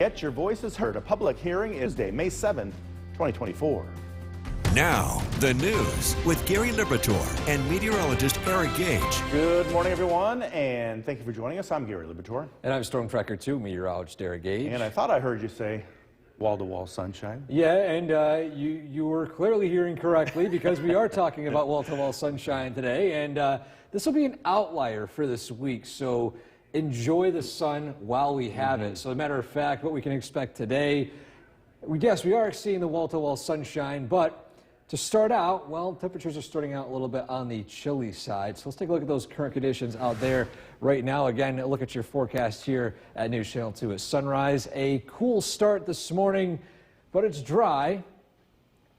Get your voices heard. A public hearing is Tuesday, May 7th, 2024. Now, the news with Gary Liberatore and meteorologist Eric Gage. Good morning, everyone, and thank you for joining us. I'm Gary Liberatore. And I'm Storm Tracker 2 meteorologist Eric Gage. And I thought I heard you say wall-to-wall sunshine. Yeah, and you were clearly hearing correctly because we are talking about wall-to-wall sunshine today, and this will be an outlier for this week, so enjoy the sun while we have it. So, as a matter of fact, what we can expect today, yes, we are seeing the wall-to-wall sunshine, but to start out, well, temperatures are starting out a little bit on the chilly side. So let's take a look at those current conditions out there right now. Again, look at your forecast here at News Channel 2 at sunrise. A cool start this morning, but it's dry.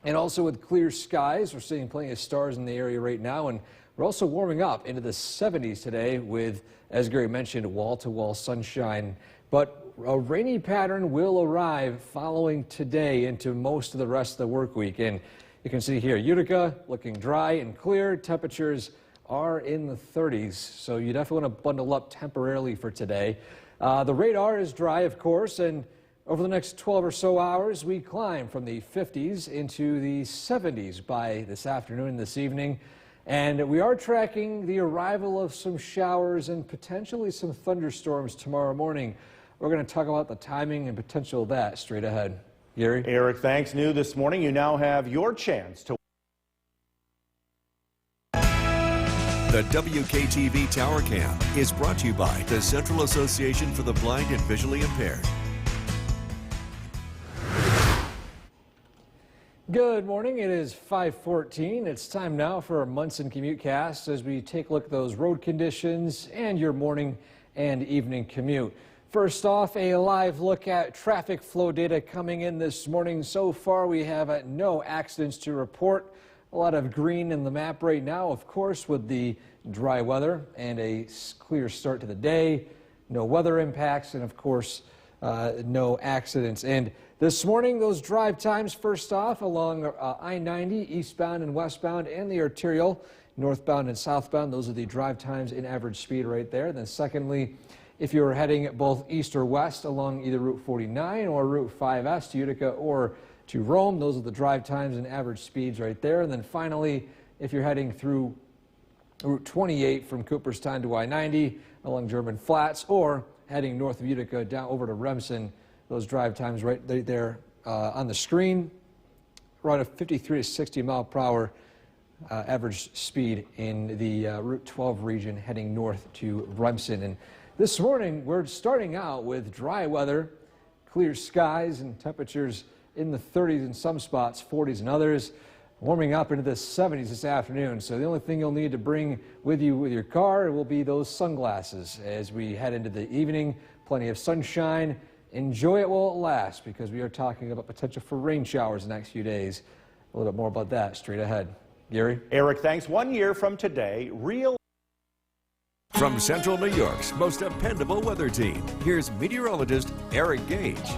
And also with clear skies, we're seeing plenty of stars in the area right now. And we're also warming up into the 70s today with, as Gary mentioned, wall-to-wall sunshine. But a rainy pattern will arrive following today into most of the rest of the work week. And you can see here, Utica looking dry and clear. Temperatures are in the 30s, so you definitely want to bundle up temporarily for today. The radar is dry, of course, and over the next 12 or so hours, we climb from the 50s into the 70s by this afternoon and this evening. And we are tracking the arrival of some showers and potentially some thunderstorms tomorrow morning. We're going to talk about the timing and potential of that straight ahead. Gary? Eric, thanks. New this morning, you now have your chance to... The WKTV Tower Cam is brought to you by the Central Association for the Blind and Visually Impaired. Good morning. It is 5:14. It's time now for our Munson CommuteCast as we take a look at those road conditions and your morning and evening commute. First off, a live look at traffic flow data coming in this morning. So far, we have no accidents to report. A lot of green in the map right now, of course, with the dry weather and a clear start to the day. No weather impacts and, of course, no accidents. And this morning, those drive times, first off, along I-90, eastbound and westbound, and the arterial, northbound and southbound. Those are the drive times in average speed right there. Then secondly, if you're heading both east or west along either Route 49 or Route 5S to Utica or to Rome, those are the drive times and average speeds right there. And then finally, if you're heading through Route 28 from Cooperstown to I-90 along German Flats or heading north of Utica down over to Remsen, those drive times right there on the screen, around a 53 to 60 mile per hour average speed in the Route 12 region heading north to Remsen. And this morning, we're starting out with dry weather, clear skies, and temperatures in the 30s in some spots, 40s in others, warming up into the 70s this afternoon. So the only thing you'll need to bring with you with your car will be those sunglasses as we head into the evening. Plenty of sunshine. Enjoy it while it lasts because we are talking about potential for rain showers the next few days. A little bit more about that straight ahead. Gary? Eric, thanks. 1 year from today, real... From Central New York's most dependable weather team, here's meteorologist Eric Gage.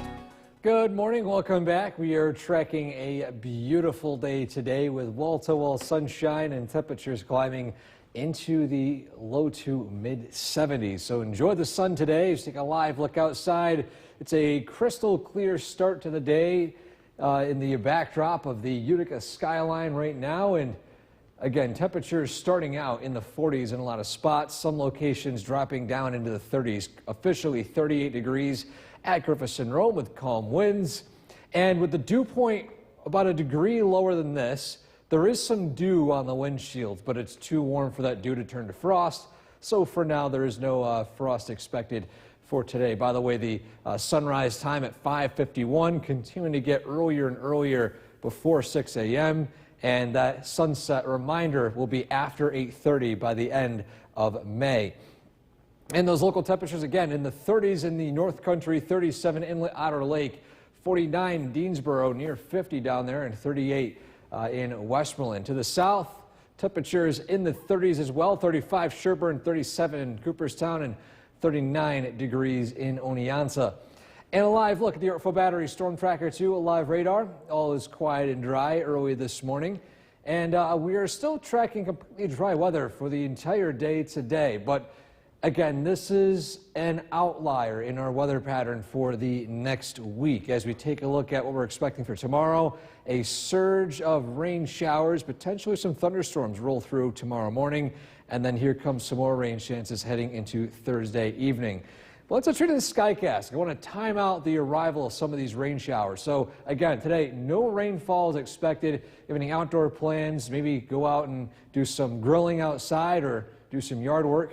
Good morning. Welcome back. We are tracking a beautiful day today with wall-to-wall sunshine and temperatures climbing into the low to mid 70s. So enjoy the sun today. Just take a live look outside. It's a crystal clear start to the day in the backdrop of the Utica skyline right now. And again, temperatures starting out in the 40s in a lot of spots. Some locations dropping down into the 30s. Officially 38 degrees at Griffith and Rome with calm winds. And with the dew point about a degree lower than this, there is some dew on the windshields, but it's too warm for that dew to turn to frost. So for now, there is no frost expected for today. By the way, the sunrise time at 5:51, continuing to get earlier and earlier before 6 a.m. And that sunset reminder will be after 8:30 by the end of May. And those local temperatures, again, in the 30s in the North Country, 37 Inlet Otter Lake, 49 Deansboro, near 50 down there, and 38 in Westmoreland. To the south, temperatures in the 30s as well, 35 Sherburne, 37 in Cooperstown, and 39 degrees in Oneonta. And a live look at the Yorkville Battery Storm Tracker 2, a live radar. All is quiet and dry early this morning. And we are still tracking completely dry weather for the entire day today. But Again, this is an outlier in our weather pattern for the next week. As we take a look at what we're expecting for tomorrow, a surge of rain showers, potentially some thunderstorms roll through tomorrow morning, and then here comes some more rain chances heading into Thursday evening. But let's turn to the Skycast. I want to time out the arrival of some of these rain showers. So again, today, no rainfall is expected. If you have any outdoor plans, maybe go out and do some grilling outside or do some yard work.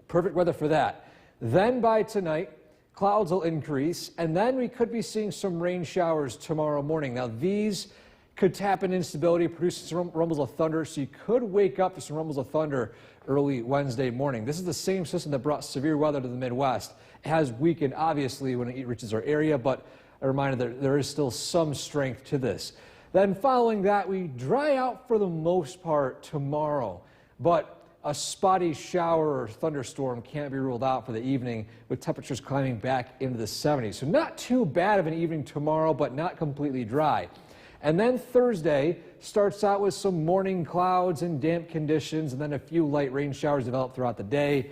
Perfect weather for that. Then by tonight, clouds will increase, and then we could be seeing some rain showers tomorrow morning. Now, these could tap in instability, producing some rumbles of thunder, so you could wake up to some rumbles of thunder early Wednesday morning. This is the same system that brought severe weather to the Midwest. It has weakened, obviously, when it reaches our area, but a reminder that there is still some strength to this. Then following that, we dry out for the most part tomorrow, but a spotty shower or thunderstorm can't be ruled out for the evening, with temperatures climbing back into the 70s. So not too bad of an evening tomorrow, but not completely dry. And then Thursday starts out with some morning clouds and damp conditions, and then a few light rain showers develop throughout the day,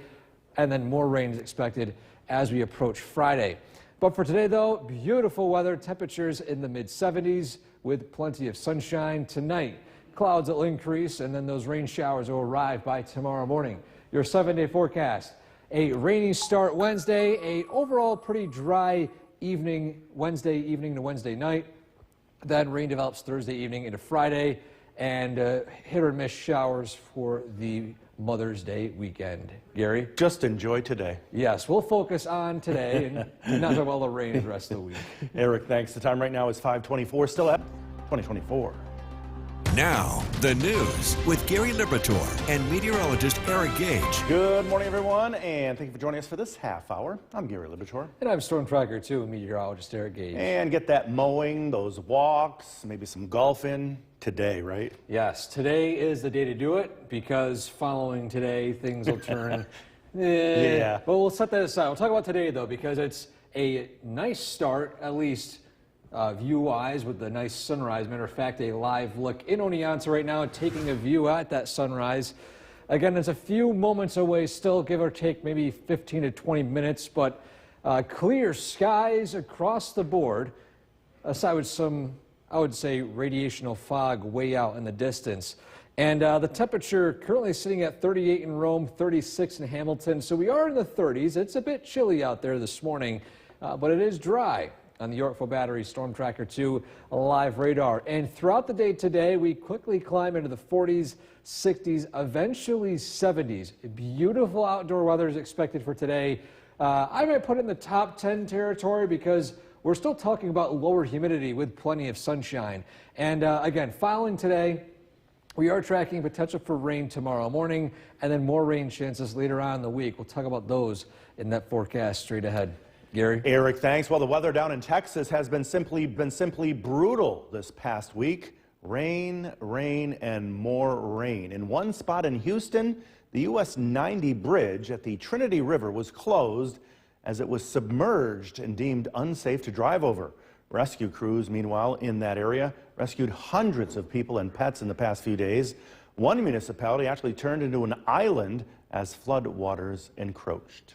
and then more rain is expected as we approach Friday. But for today, though, beautiful weather, temperatures in the mid-70s with plenty of sunshine tonight. Clouds will increase, and then those rain showers will arrive by tomorrow morning. Your 7-day forecast: a rainy start Wednesday, a overall pretty dry evening Wednesday evening to Wednesday night. Then rain develops Thursday evening into Friday, and hit or miss showers for the Mother's Day weekend. Gary? Just enjoy today. Yes, we'll focus on today and not talk about the rain the rest of the week. Eric, thanks. The time right now is 5:24, still at 2024. Now, the news with Gary Liberatore and meteorologist Eric Gage. Good morning, everyone, and thank you for joining us for this half hour. I'm Gary Liberatore. And I'm Storm Tracker 2, meteorologist Eric Gage. And get that mowing, those walks, maybe some golfing today, right? Yes, today is the day to do it, because following today, things will turn. Yeah. But we'll set that aside. We'll talk about today, though, because it's a nice start, at least view-wise, with the nice sunrise. Matter of fact, a live look in Oneonta right now, taking a view at that sunrise. Again, it's a few moments away still, give or take maybe 15 to 20 minutes, but clear skies across the board, aside with some, I would say, radiational fog way out in the distance. And the temperature currently sitting at 38 in Rome, 36 in Hamilton, so we are in the 30s. It's a bit chilly out there this morning, but it is dry on the Yorkville Battery Storm Tracker 2 live radar. And throughout the day today, we quickly climb into the 40s, 60s, eventually 70s. Beautiful outdoor weather is expected for today. I might put it in the top 10 territory, because we're still talking about lower humidity with plenty of sunshine. And again, following today, we are tracking potential for rain tomorrow morning, and then more rain chances later on in the week. We'll talk about those in that forecast straight ahead. Gary? Eric, thanks. Well, the weather down in Texas has been simply brutal this past week. Rain, rain, and more rain. In one spot in Houston, the US 90 bridge at the Trinity River was closed as it was submerged and deemed unsafe to drive over. Rescue crews, meanwhile, in that area rescued hundreds of people and pets in the past few days. One municipality actually turned into an island as flood waters encroached.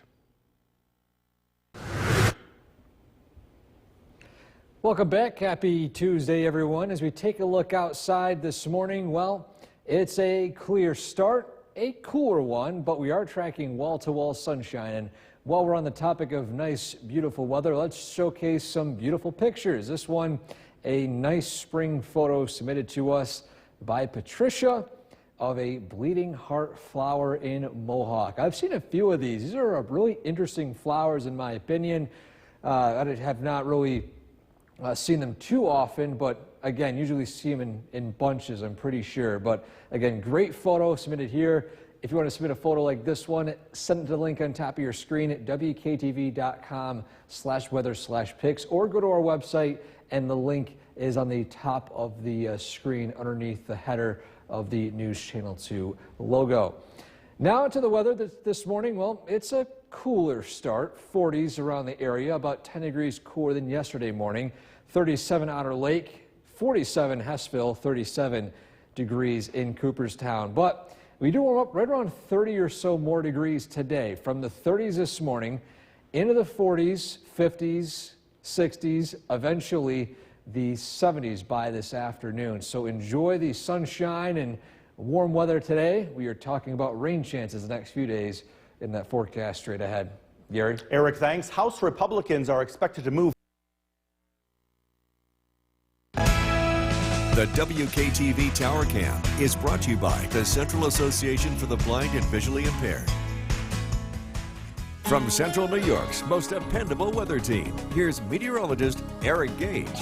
Welcome back. Happy Tuesday, everyone. As we take a look outside this morning, well, it's a clear start, a cooler one, but we are tracking wall-to-wall sunshine. And while we're on the topic of nice, beautiful weather, let's showcase some beautiful pictures. This one, a nice spring photo submitted to us by Patricia of a bleeding heart flower in Mohawk. I've seen a few of these. These are really interesting flowers, in my opinion. I have not really seen them too often, but again, usually see them in bunches, I'm pretty sure. But again, great photo submitted here. If you want to submit a photo like this one, send it to the link on top of your screen at wktv.com/weather/pics, or go to our website, and the link is on the top of the screen underneath the header of the News Channel 2 logo. Now to the weather this morning. Well, it's a cooler start, 40s around the area, about 10 degrees cooler than yesterday morning. 37 Otter Lake, 47 Hessville, 37 degrees in Cooperstown. But We do warm up right around 30 or so more degrees today, from the 30s this morning into the 40s, 50s, 60s, eventually the 70s by this afternoon. So enjoy the sunshine and warm weather today. We are talking about rain chances the next few days in that forecast straight ahead. Gary? Eric, thanks. House Republicans are expected to move. The WKTV Tower Cam is brought to you by the Central Association for the Blind and Visually Impaired. From Central New York's most dependable weather team, here's meteorologist Eric Gage.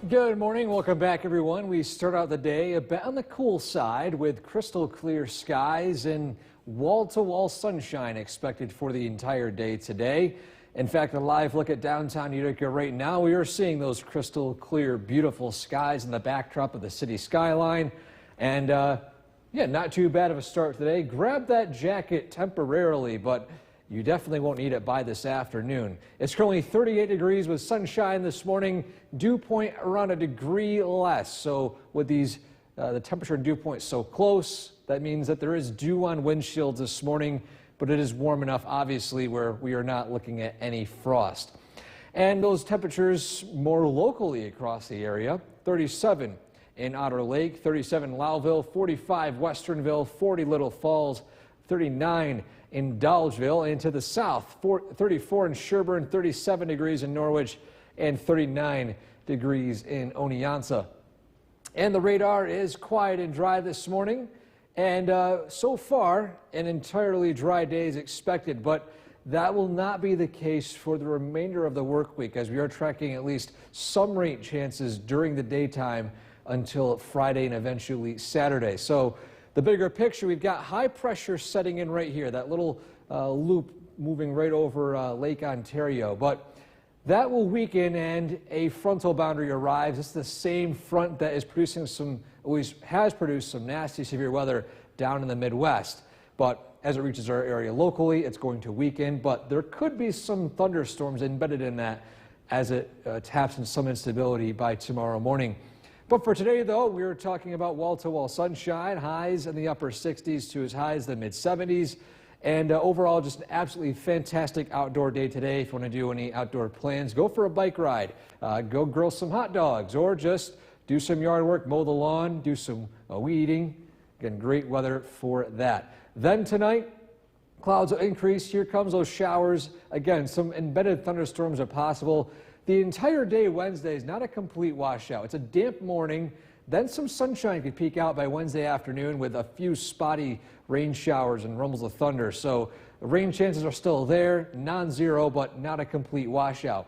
Good morning. Welcome back, everyone. We start out the day a bit on the cool side with crystal clear skies and wall-to-wall sunshine expected for the entire day today. In fact, a live look at downtown Utica right now, we are seeing those crystal clear, beautiful skies in the backdrop of the city skyline. And yeah, not too bad of a start today. Grab that jacket temporarily, but you definitely won't need it by this afternoon. It's currently 38 degrees with sunshine this morning. Dew point around a degree less. So with these, the temperature and dew point so close, that means that there is dew on windshields this morning. But it is warm enough, obviously, where we are not looking at any frost. And those temperatures more locally across the area, 37 in Otter Lake, 37 in Lowville, 45 Westernville, 40 Little Falls, 39 in Dolgeville, and to the south, 34 in Sherburne, 37 degrees in Norwich, and 39 degrees in Oneonta. And the radar is quiet and dry this morning. And so far, an entirely dry day is expected, but that will not be the case for the remainder of the work week, as we are tracking at least some rain chances during the daytime until Friday and eventually Saturday. So the bigger picture, we've got high pressure setting in right here, that little loop moving right over Lake Ontario. But that will weaken and a frontal boundary arrives. It's the same front that is producing has produced some nasty severe weather down in the Midwest. But as it reaches our area locally, it's going to weaken, but there could be some thunderstorms embedded in that as it taps in some instability by tomorrow morning. But for today, though, we are talking about wall-to-wall sunshine, highs in the upper 60s to as high as the mid-70s. And overall, just an absolutely fantastic outdoor day today. If you want to do any outdoor plans, go for a bike ride, go grill some hot dogs, or just do some yard work, mow the lawn, do some weed eating. Again, great weather for that. Then tonight, clouds will increase. Here comes those showers. Again, some embedded thunderstorms are possible. The entire day Wednesday is not a complete washout. It's a damp morning. Then some sunshine could peek out by Wednesday afternoon with a few spotty rain showers and rumbles of thunder. So the rain chances are still there, non-zero, but not a complete washout.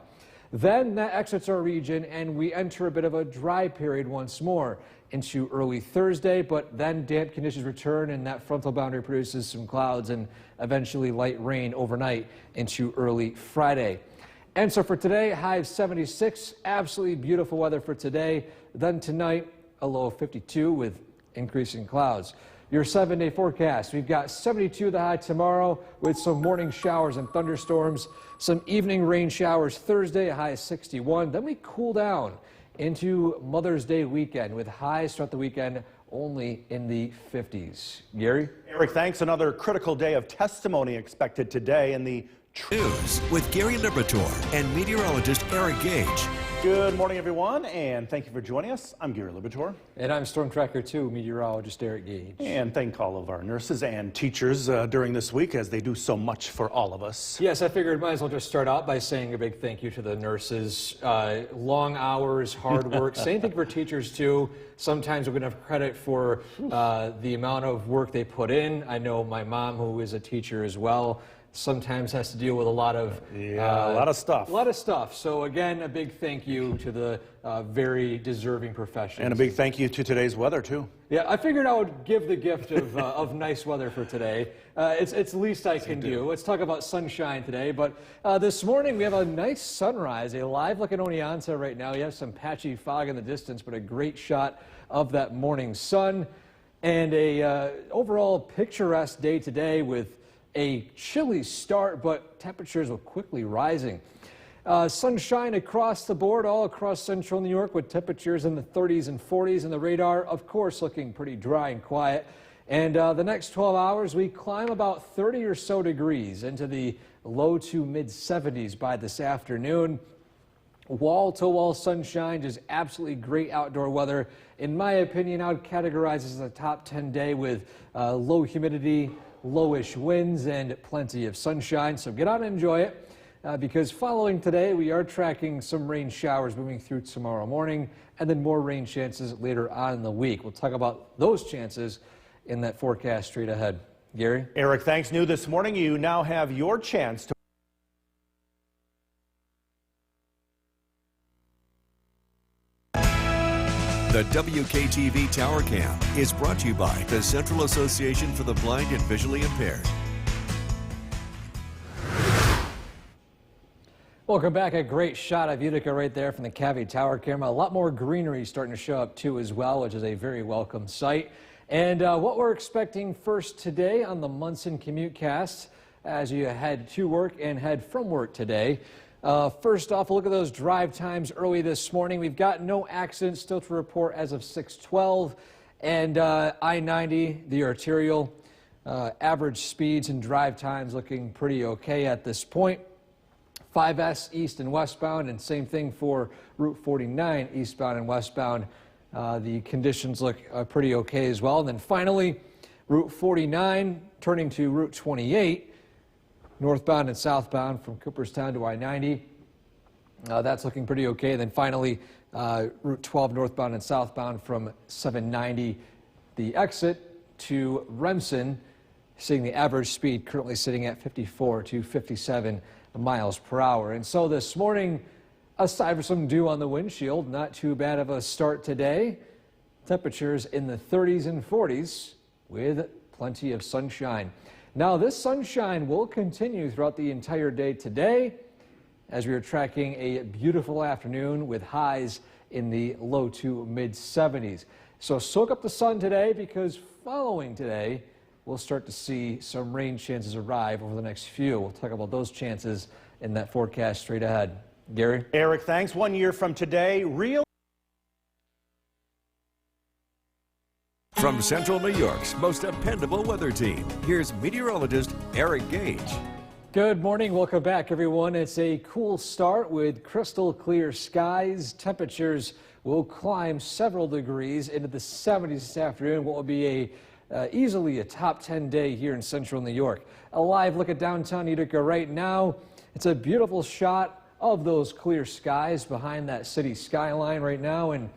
Then that exits our region and we enter a bit of a dry period once more into early Thursday, but then damp conditions return and that frontal boundary produces some clouds and eventually light rain overnight into early Friday. And so for today, high of 76, absolutely beautiful weather for today. Then tonight, a low of 52 with increasing clouds. Your 7-day forecast, we've got 72 the high tomorrow with some morning showers and thunderstorms, some evening rain showers Thursday, a high of 61. Then we cool down into Mother's Day weekend with highs throughout the weekend only in the 50s. Gary? Eric, thanks. Another critical day of testimony expected today in the News with Gary Liberatore and meteorologist Eric Gage. Good morning, everyone, and thank you for joining us. I'm Gary Liberatore. And I'm Storm Tracker 2 meteorologist Eric Gage. And thank all of our nurses and teachers during this week as they do so much for all of us. Yes, I figured might as well just start out by saying a big thank you to the nurses. Long hours, hard work. Same thing for teachers, too. Sometimes we're going to have credit for the amount of work they put in. I know my mom, who is a teacher as well, sometimes has to deal with a lot of stuff. A lot of stuff. So again, a big thank you to the very deserving professionals. And a big thank you to today's weather too. Yeah, I figured I would give the gift of nice weather for today. It's the least I can do. Let's talk about sunshine today. But this morning we have a nice sunrise, a live look at Oneonta right now. You have some patchy fog in the distance, but a great shot of that morning sun. And a overall picturesque day today with a chilly start, but temperatures will quickly rising. Sunshine across the board, all across central New York with temperatures in the 30s and 40s, and the radar, of course, looking pretty dry and quiet. And the next 12 hours, we climb about 30 or so degrees into the low to mid 70s by this afternoon. Wall-to-wall sunshine, just absolutely great outdoor weather. In my opinion, I would categorize this as a top 10 day with low humidity, lowish winds, and plenty of sunshine. So get out and enjoy it because following today, we are tracking some rain showers moving through tomorrow morning and then more rain chances later on in the week. We'll talk about those chances in that forecast straight ahead. Gary? Eric, thanks. New this morning, you now have your chance to The WKTV Tower Cam is brought to you by the Central Association for the Blind and Visually Impaired. Welcome back. A great shot of Utica right there from the Cavity Tower camera. A lot more greenery starting to show up too as well, which is a very welcome sight. And what we're expecting first today on the Munson CommuteCast as you head to work and head from work today. First off, a look at those drive times early this morning. We've got no accidents still to report as of 6:12, and I-90, the arterial, average speeds and drive times looking pretty okay at this point. 5S east and westbound, and same thing for Route 49 eastbound and westbound. The conditions look pretty okay as well. And then finally, Route 49 turning to Route 28. Northbound and southbound from Cooperstown to I-90. That's looking pretty okay. Then finally, Route 12 northbound and southbound from 790, the exit to Remsen, seeing the average speed currently sitting at 54 to 57 miles per hour. And so this morning, aside from some dew on the windshield, not too bad of a start today. Temperatures in the 30s and 40s with plenty of sunshine. Now, this sunshine will continue throughout the entire day today as we are tracking a beautiful afternoon with highs in the low to mid 70s. So soak up the sun today because following today, we'll start to see some rain chances arrive over the next few. We'll talk about those chances in that forecast straight ahead. Gary? Eric, thanks. 1 year from today, From Central New York's most dependable weather team, here's meteorologist Eric Gage. Good morning. Welcome back, everyone. It's a cool start with crystal clear skies. Temperatures will climb several degrees into the 70s this afternoon, what will be easily a top 10 day here in Central New York. A live look at downtown Utica right now. It's a beautiful shot of those clear skies behind that city skyline right now. And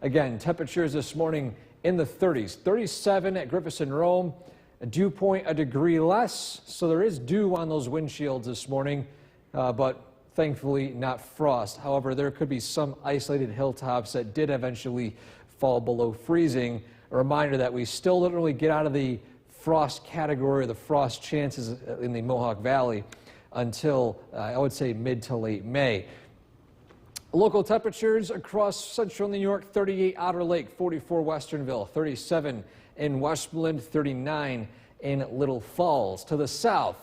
again, temperatures this morning in the 30s, 37 at Griffiths and Rome, a dew point a degree less, so there is dew on those windshields this morning, but thankfully not frost. However, there could be some isolated hilltops that did eventually fall below freezing. A reminder that we still don't really get out of the frost category, the frost chances in the Mohawk Valley until I would say mid to late May. Local temperatures across central New York: 38 Outer Lake, 44 Westernville, 37 in Westmoreland, 39 in Little Falls. To the south,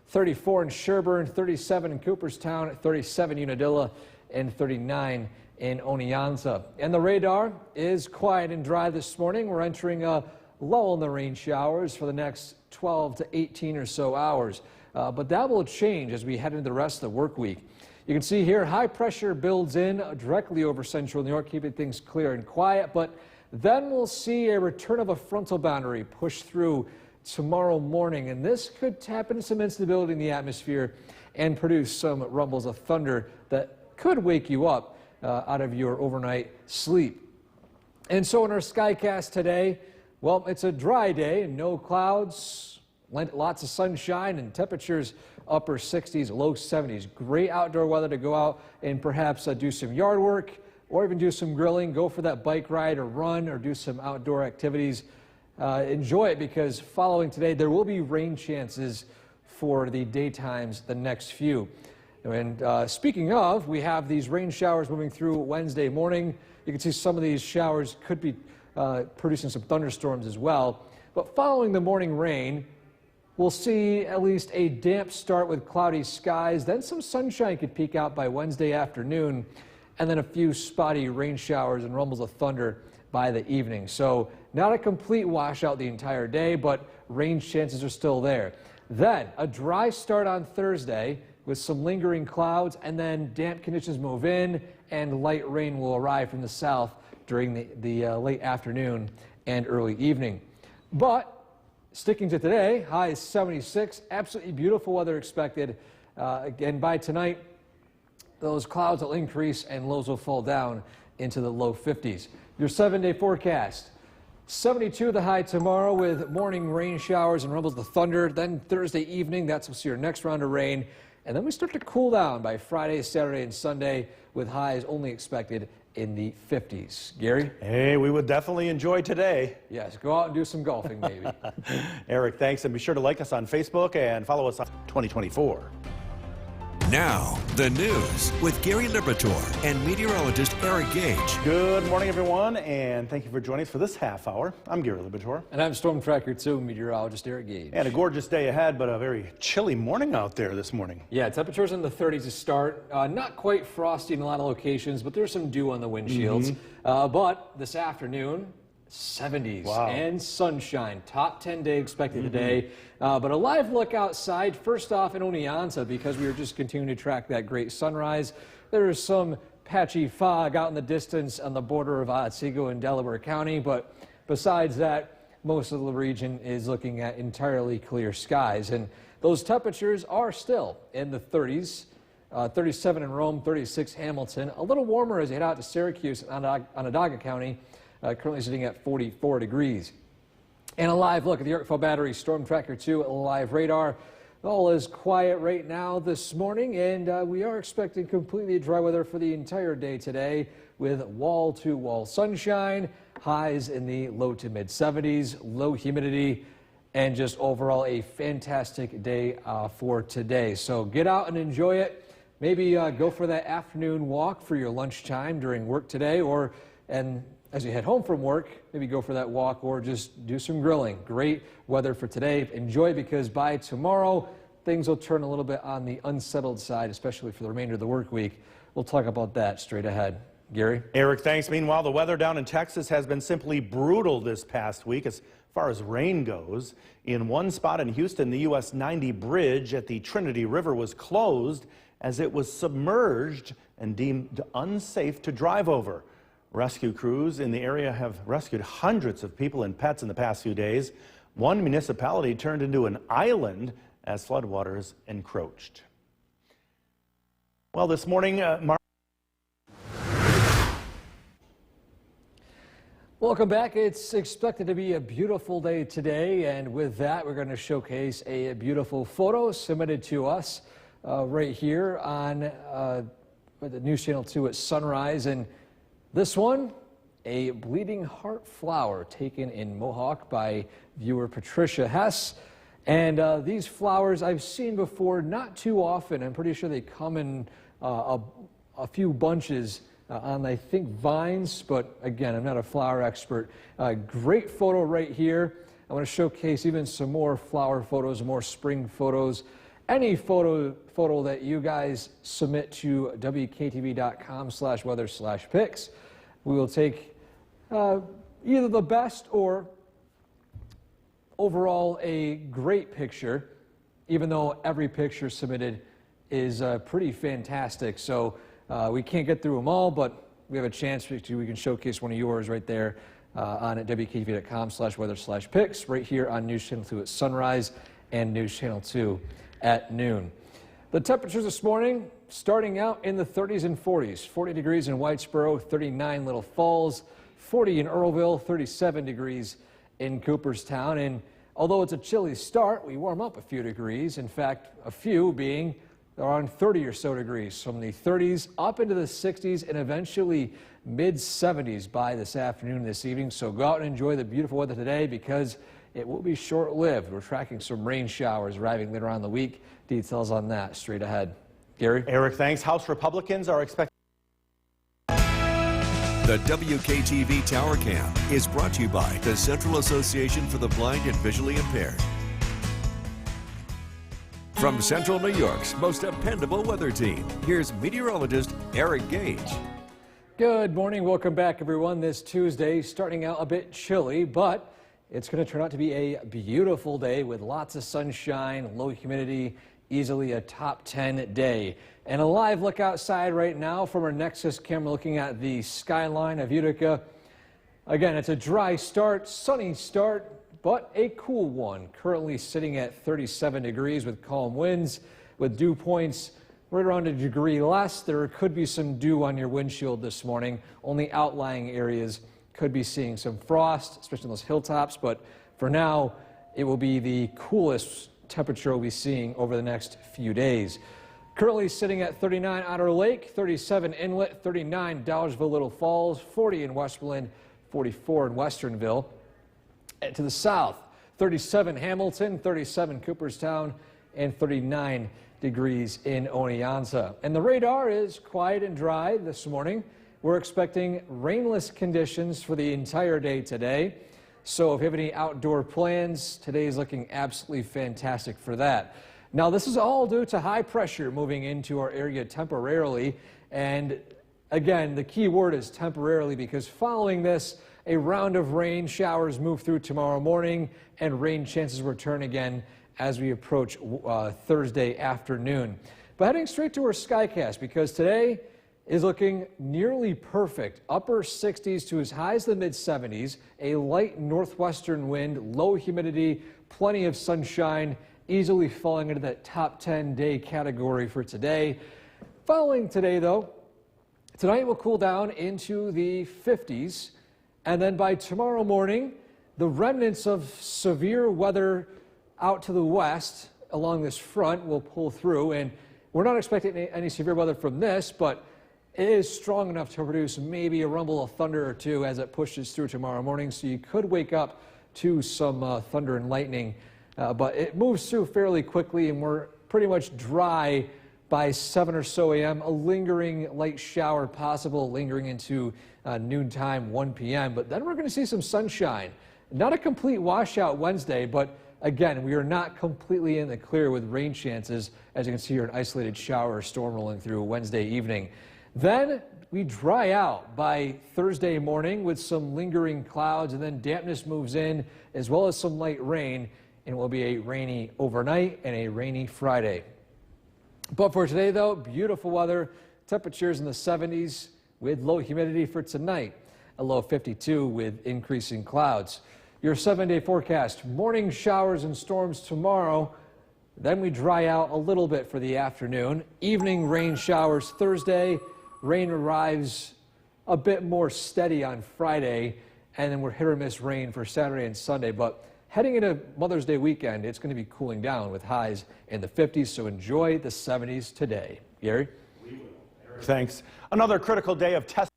34 in Sherburne, 37 in Cooperstown, 37 Unadilla, and 39 in Oneonta. And the radar is quiet and dry this morning. We're entering a lull in the rain showers for the next 12 to 18 or so hours. But that will change as we head into the rest of the work week. You can see here high pressure builds in directly over central New York, keeping things clear and quiet. But then we'll see a return of a frontal boundary push through tomorrow morning. And this could tap into some instability in the atmosphere and produce some rumbles of thunder that could wake you up out of your overnight sleep. And so in our Skycast today, well, it's a dry day, no clouds, lots of sunshine, and temperatures upper 60s, low 70s. Great outdoor weather to go out and perhaps do some yard work or even do some grilling, go for that bike ride or run or do some outdoor activities. Enjoy it because following today, there will be rain chances for the daytimes the next few. And speaking of, we have these rain showers moving through Wednesday morning. You can see some of these showers could be producing some thunderstorms as well. But following the morning rain, we'll see at least a damp start with cloudy skies. Then some sunshine could peek out by Wednesday afternoon, and then a few spotty rain showers and rumbles of thunder by the evening. So not a complete washout the entire day, but rain chances are still there. Then a dry start on Thursday with some lingering clouds, and then damp conditions move in and light rain will arrive from the south during the late afternoon and early evening. But sticking to today, high is 76, absolutely beautiful weather expected. Again, by tonight, those clouds will increase and lows will fall down into the low 50s. Your 7-day forecast. 72 the high tomorrow with morning rain showers and rumbles of thunder. Then Thursday evening, that's we'll see your next round of rain. And then we start to cool down by Friday, Saturday, and Sunday with highs only expected in the 50s. Gary? Hey, we would definitely enjoy today. Yes, go out and do some golfing, maybe. Eric, thanks. And be sure to like us on Facebook and follow us on 2024. Now, the news with Gary Liberatore and meteorologist Eric Gage. Good morning, everyone, and thank you for joining us for this half hour. I'm Gary Liberatore. And I'm Storm Tracker 2 meteorologist Eric Gage. And a gorgeous day ahead, but a very chilly morning out there this morning. Yeah, temperatures in the 30s to start. Not quite frosty in a lot of locations, but there's some dew on the windshields. But this afternoon, 70s and sunshine. Top 10 day expected today. But a live look outside. First off in Oneonta, because we were just continuing to track that great sunrise. There is some patchy fog out in the distance on the border of Otsego and Delaware County. But besides that, most of the region is looking at entirely clear skies. And those temperatures are still in the 30s. 37 in Rome, 36 Hamilton. A little warmer as you head out to Syracuse and Onondaga County. Currently sitting at 44 degrees. And a live look at the Yorkville Battery Storm Tracker 2 live radar. All is quiet right now this morning, and we are expecting completely dry weather for the entire day today with wall-to-wall sunshine, highs in the low to mid 70s, low humidity, and just overall a fantastic day for today. So get out and enjoy it. Maybe go for that afternoon walk for your lunchtime during work today, and as you head home from work, maybe go for that walk or just do some grilling. Great weather for today. Enjoy, because by tomorrow, things will turn a little bit on the unsettled side, especially for the remainder of the work week. We'll talk about that straight ahead. Gary? Eric, thanks. Meanwhile, the weather down in Texas has been simply brutal this past week as far as rain goes. In one spot in Houston, the US 90 bridge at the Trinity River was closed as it was submerged and deemed unsafe to drive over. Rescue crews in the area have rescued hundreds of people and pets in the past few days. One municipality turned into an island as floodwaters encroached. Well, this morning, Welcome back. It's expected to be a beautiful day today, and with that, we're going to showcase a beautiful photo submitted to us right here on the News Channel 2 at sunrise. And this one, a bleeding heart flower taken in Mohawk by viewer Patricia Hess. And these flowers I've seen before, not too often. I'm pretty sure they come in a few bunches on, I think, vines. But again, I'm not a flower expert. Great photo right here. I want to showcase even some more flower photos, more spring photos. Any photo that you guys submit to WKTV.com/weather/pics. We will take either the best or overall a great picture, even though every picture submitted is pretty fantastic. So we can't get through them all, but we have a chance we can showcase one of yours right there on at WKTV.com/weather/pics right here on News Channel 2 at sunrise and News Channel 2 at noon. The temperatures this morning starting out in the 30s and 40s. 40 degrees in Whitesboro, 39 Little Falls, 40 in Earlville, 37 degrees in Cooperstown. And although it's a chilly start, we warm up a few degrees. In fact, a few being around 30 or so degrees, from the 30s up into the 60s and eventually mid 70s by this afternoon and this evening. So go out and enjoy the beautiful weather today, because it will be short-lived. We're tracking some rain showers arriving later on in the week. Details on that straight ahead. Gary? Eric, thanks. House Republicans are expected. The WKTV Tower Cam is brought to you by the Central Association for the Blind and Visually Impaired. From Central New York's most dependable weather team, here's meteorologist Eric Gage. Good morning. Welcome back, everyone. This Tuesday, starting out a bit chilly, but it's going to turn out to be a beautiful day with lots of sunshine, low humidity, easily a top 10 day. And a live look outside right now from our Nexus camera looking at the skyline of Utica. Again, it's a dry start, sunny start, but a cool one. Currently sitting at 37 degrees with calm winds, with dew points right around a degree less. There could be some dew on your windshield this morning. Only outlying areas could be seeing some frost, especially on those hilltops. But for now, it will be the coolest temperature we'll be seeing over the next few days. Currently sitting at 39 Otter Lake, 37 Inlet, 39 Dallersville Little Falls, 40 in Westmoreland, 44 in Westernville. And to the south, 37 Hamilton, 37 Cooperstown, and 39 degrees in Oneonta. And the radar is quiet and dry this morning. We're expecting rainless conditions for the entire day today. So if you have any outdoor plans, today is looking absolutely fantastic for that. Now, this is all due to high pressure moving into our area temporarily. And again, the key word is temporarily, because following this, a round of rain showers move through tomorrow morning, and rain chances return again as we approach Thursday afternoon. But heading straight to our Skycast, because today is looking nearly perfect. Upper 60s to as high as the mid 70s, a light northwestern wind, low humidity, plenty of sunshine, easily falling into that top 10 day category for today. Following today, though, tonight will cool down into the 50s, and then by tomorrow morning, the remnants of severe weather out to the west along this front will pull through, and we're not expecting any severe weather from this, but it is strong enough to produce maybe a rumble of thunder or two as it pushes through tomorrow morning, so you could wake up to some thunder and lightning, but it moves through fairly quickly, and we're pretty much dry by 7 or so a.m. A lingering light shower possible, lingering into noontime, 1 p.m., but then we're going to see some sunshine. Not a complete washout Wednesday, but again, we are not completely in the clear with rain chances. As you can see here, an isolated shower or storm rolling through Wednesday evening. Then we dry out by Thursday morning with some lingering clouds, and then dampness moves in as well as some light rain, and it will be a rainy overnight and a rainy Friday. But for today, though, beautiful weather, temperatures in the 70s with low humidity for tonight, a low 52 with increasing clouds. Your 7-day forecast, morning showers and storms tomorrow. Then we dry out a little bit for the afternoon. Evening rain showers Thursday. Rain arrives a bit more steady on Friday. And then we're hit or miss rain for Saturday and Sunday. But heading into Mother's Day weekend, it's going to be cooling down with highs in the 50s. So enjoy the 70s today. Gary? Thanks. Another critical day of testing.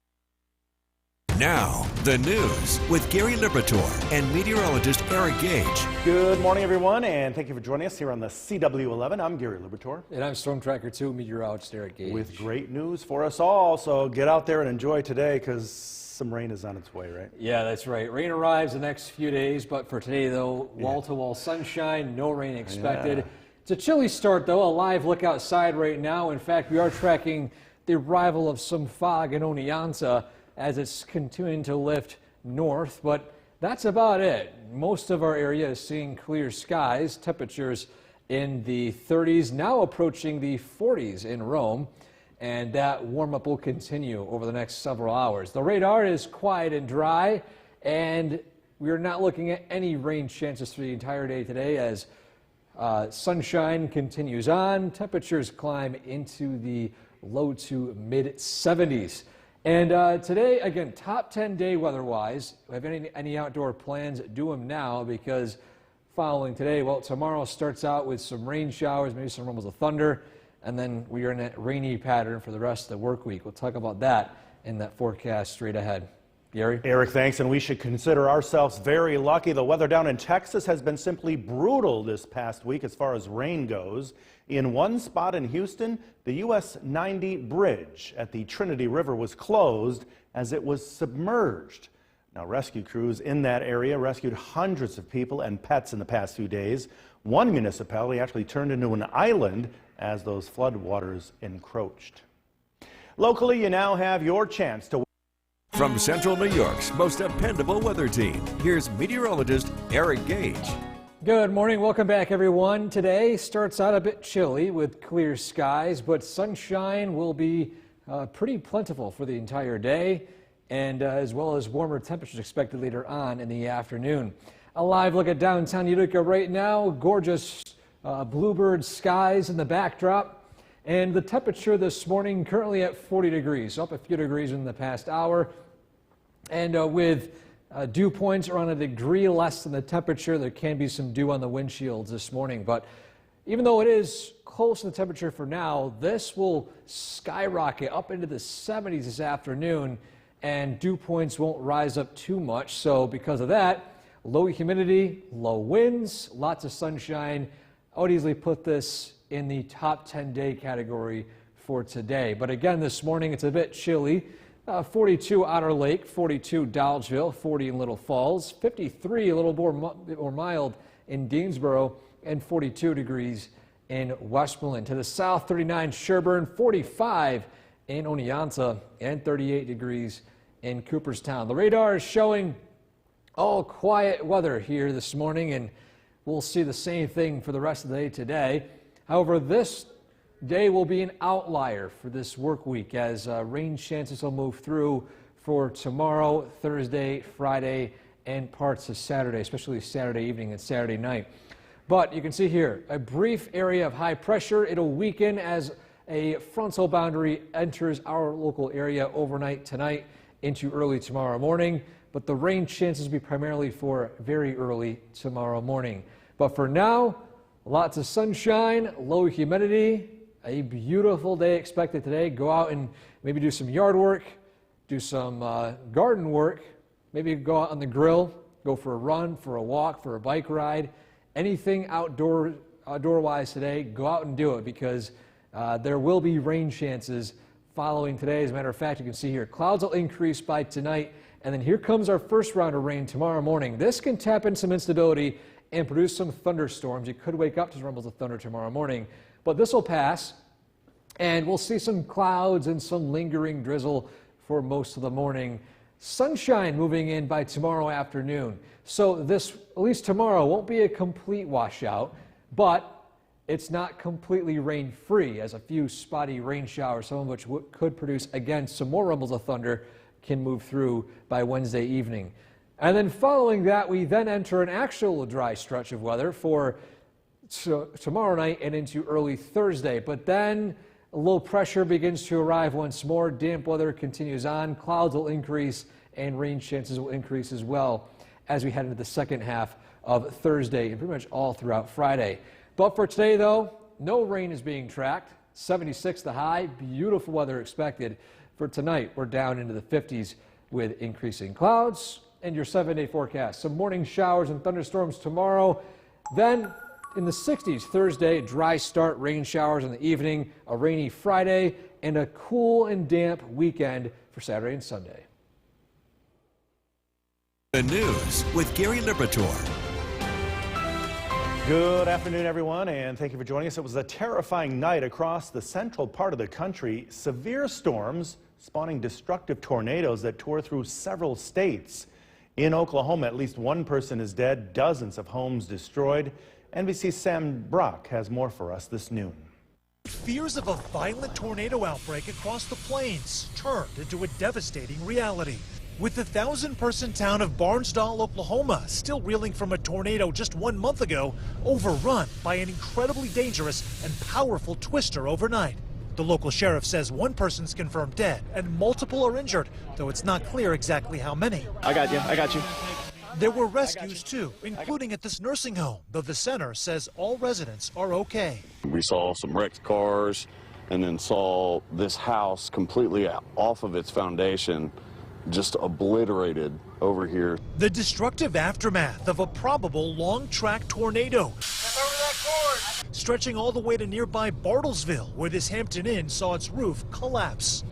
Now, the news with Gary Liberatore and meteorologist Eric Gage. Good morning, everyone, and thank you for joining us here on the CW11. I'm Gary Liberatore. And I'm Storm Tracker 2 meteorologist Eric Gage. With great news for us all, so get out there and enjoy today, because some rain is on its way, right? Yeah, that's right. Rain arrives the next few days, but for today, though, wall-to-wall sunshine, no rain expected. Yeah. It's a chilly start, though. A live look outside right now. In fact, we are tracking the arrival of some fog in Oneonta as it's continuing to lift north, but that's about it. Most of our area is seeing clear skies, temperatures in the 30s, now approaching the 40s in Rome, and that warm-up will continue over the next several hours. The radar is quiet and dry, and we are not looking at any rain chances for the entire day today as sunshine continues on. Temperatures climb into the low to mid 70s. And today, again, top 10 day weather-wise. If you have any outdoor plans, do them now, because following today, well, tomorrow starts out with some rain showers, maybe some rumbles of thunder, and then we are in a rainy pattern for the rest of the work week. We'll talk about that in that forecast straight ahead. Gary? Eric, thanks, and we should consider ourselves very lucky. The weather down in Texas has been simply brutal this past week as far as rain goes. In one spot in Houston, the US 90 bridge at the Trinity River was closed as it was submerged. Now, rescue crews in that area rescued hundreds of people and pets in the past few days. One municipality actually turned into an island as those floodwaters encroached. Locally, you now have your chance to From Central New York's most dependable weather team, here's meteorologist Eric Gage. Good morning. Welcome back, everyone. Today starts out a bit chilly with clear skies, but sunshine will be pretty plentiful for the entire day, and as well as warmer temperatures expected later on in the afternoon. A live look at downtown Utica right now. Gorgeous bluebird skies in the backdrop. And the temperature this morning currently at 40 degrees, up a few degrees in the past hour. And with dew points around a degree less than the temperature, there can be some dew on the windshields this morning. But even though it is close to the temperature for now, this will skyrocket up into the 70s this afternoon, and dew points won't rise up too much. So because of that, low humidity, low winds, lots of sunshine. I would easily put this in the top 10-day category for today. But again, this morning it's a bit chilly. 42 Otter Lake, 42 Dolgeville, 40 in Little Falls, 53 a little more mild in Deansboro, and 42 degrees in Westmoreland. To the south, 39 Sherburne, 45 in Oneonta, and 38 degrees in Cooperstown. The radar is showing all quiet weather here this morning, and we'll see the same thing for the rest of the day today. However, this day will be an outlier for this work week as rain chances will move through for tomorrow, Thursday, Friday, and parts of Saturday, especially Saturday evening and Saturday night. But you can see here a brief area of high pressure. It'll weaken as a frontal boundary enters our local area overnight tonight into early tomorrow morning. But the rain chances will be primarily for very early tomorrow morning. But for now, lots of sunshine, low humidity, a beautiful day expected today. Go out and maybe do some yard work, do some garden work, maybe go out on the grill, go for a run, for a walk, for a bike ride. Anything outdoor-wise today, go out and do it because there will be rain chances following today. As a matter of fact, you can see here, clouds will increase by tonight, and then here comes our first round of rain tomorrow morning. This can tap in some instability and produce some thunderstorms. You could wake up to rumbles of thunder tomorrow morning, but this will pass, and we'll see some clouds and some lingering drizzle for most of the morning. Sunshine moving in by tomorrow afternoon. So this, at least tomorrow, won't be a complete washout, but it's not completely rain-free, as a few spotty rain showers, some of which could produce, again, some more rumbles of thunder, can move through by Wednesday evening. And then following that, we then enter an actual dry stretch of weather for tomorrow night and into early Thursday. But then low pressure begins to arrive once more. Damp weather continues on. Clouds will increase and rain chances will increase as well as we head into the second half of Thursday and pretty much all throughout Friday. But for today, though, no rain is being tracked. 76 the high. Beautiful weather expected. For tonight, we're down into the 50s with increasing clouds. And your 7-day forecast. Some morning showers and thunderstorms tomorrow. Then in the 60s Thursday, dry start, rain showers in the evening, a rainy Friday, and a cool and damp weekend for Saturday and Sunday. The news with Gary Liberatore. Good afternoon, everyone, and thank you for joining us. It was a terrifying night across the central part of the country. Severe storms spawning destructive tornadoes that tore through several states. In Oklahoma, at least one person is dead, dozens of homes destroyed. NBC's Sam Brock has more for us this noon. Fears of a violent tornado outbreak across the plains turned into a devastating reality. With the 1,000-person town of Barnsdall, Oklahoma, still reeling from a tornado just 1 month ago, overrun by an incredibly dangerous and powerful twister overnight. The local sheriff says one person's confirmed dead and multiple are injured, though it's not clear exactly how many. I got you. There were rescues too, including at this nursing home, though the center says all residents are okay. We saw some wrecked cars and then saw this house completely off of its foundation, just obliterated over here. The destructive aftermath of a probable long-track tornado. Stretching all the way to nearby Bartlesville, where this Hampton Inn saw its roof collapse.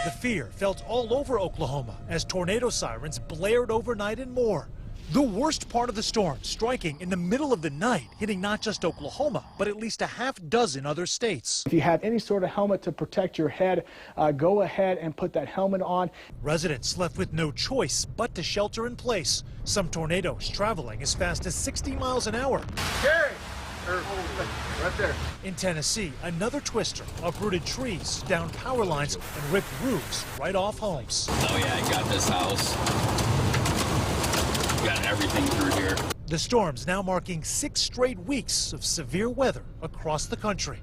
The fear felt all over Oklahoma as tornado sirens blared overnight and more. The worst part of the storm striking in the middle of the night, hitting not just Oklahoma, but at least a half dozen other states. If you have any sort of helmet to protect your head, go ahead and put that helmet on. Residents left with no choice but to shelter in place. Some tornadoes traveling as fast as 60 miles an hour. Right there. In Tennessee, another twister uprooted trees, downed power lines, and ripped roofs right off homes. Oh yeah, I got this house. Got everything through here. The storm's now marking 6 straight weeks of severe weather across the country.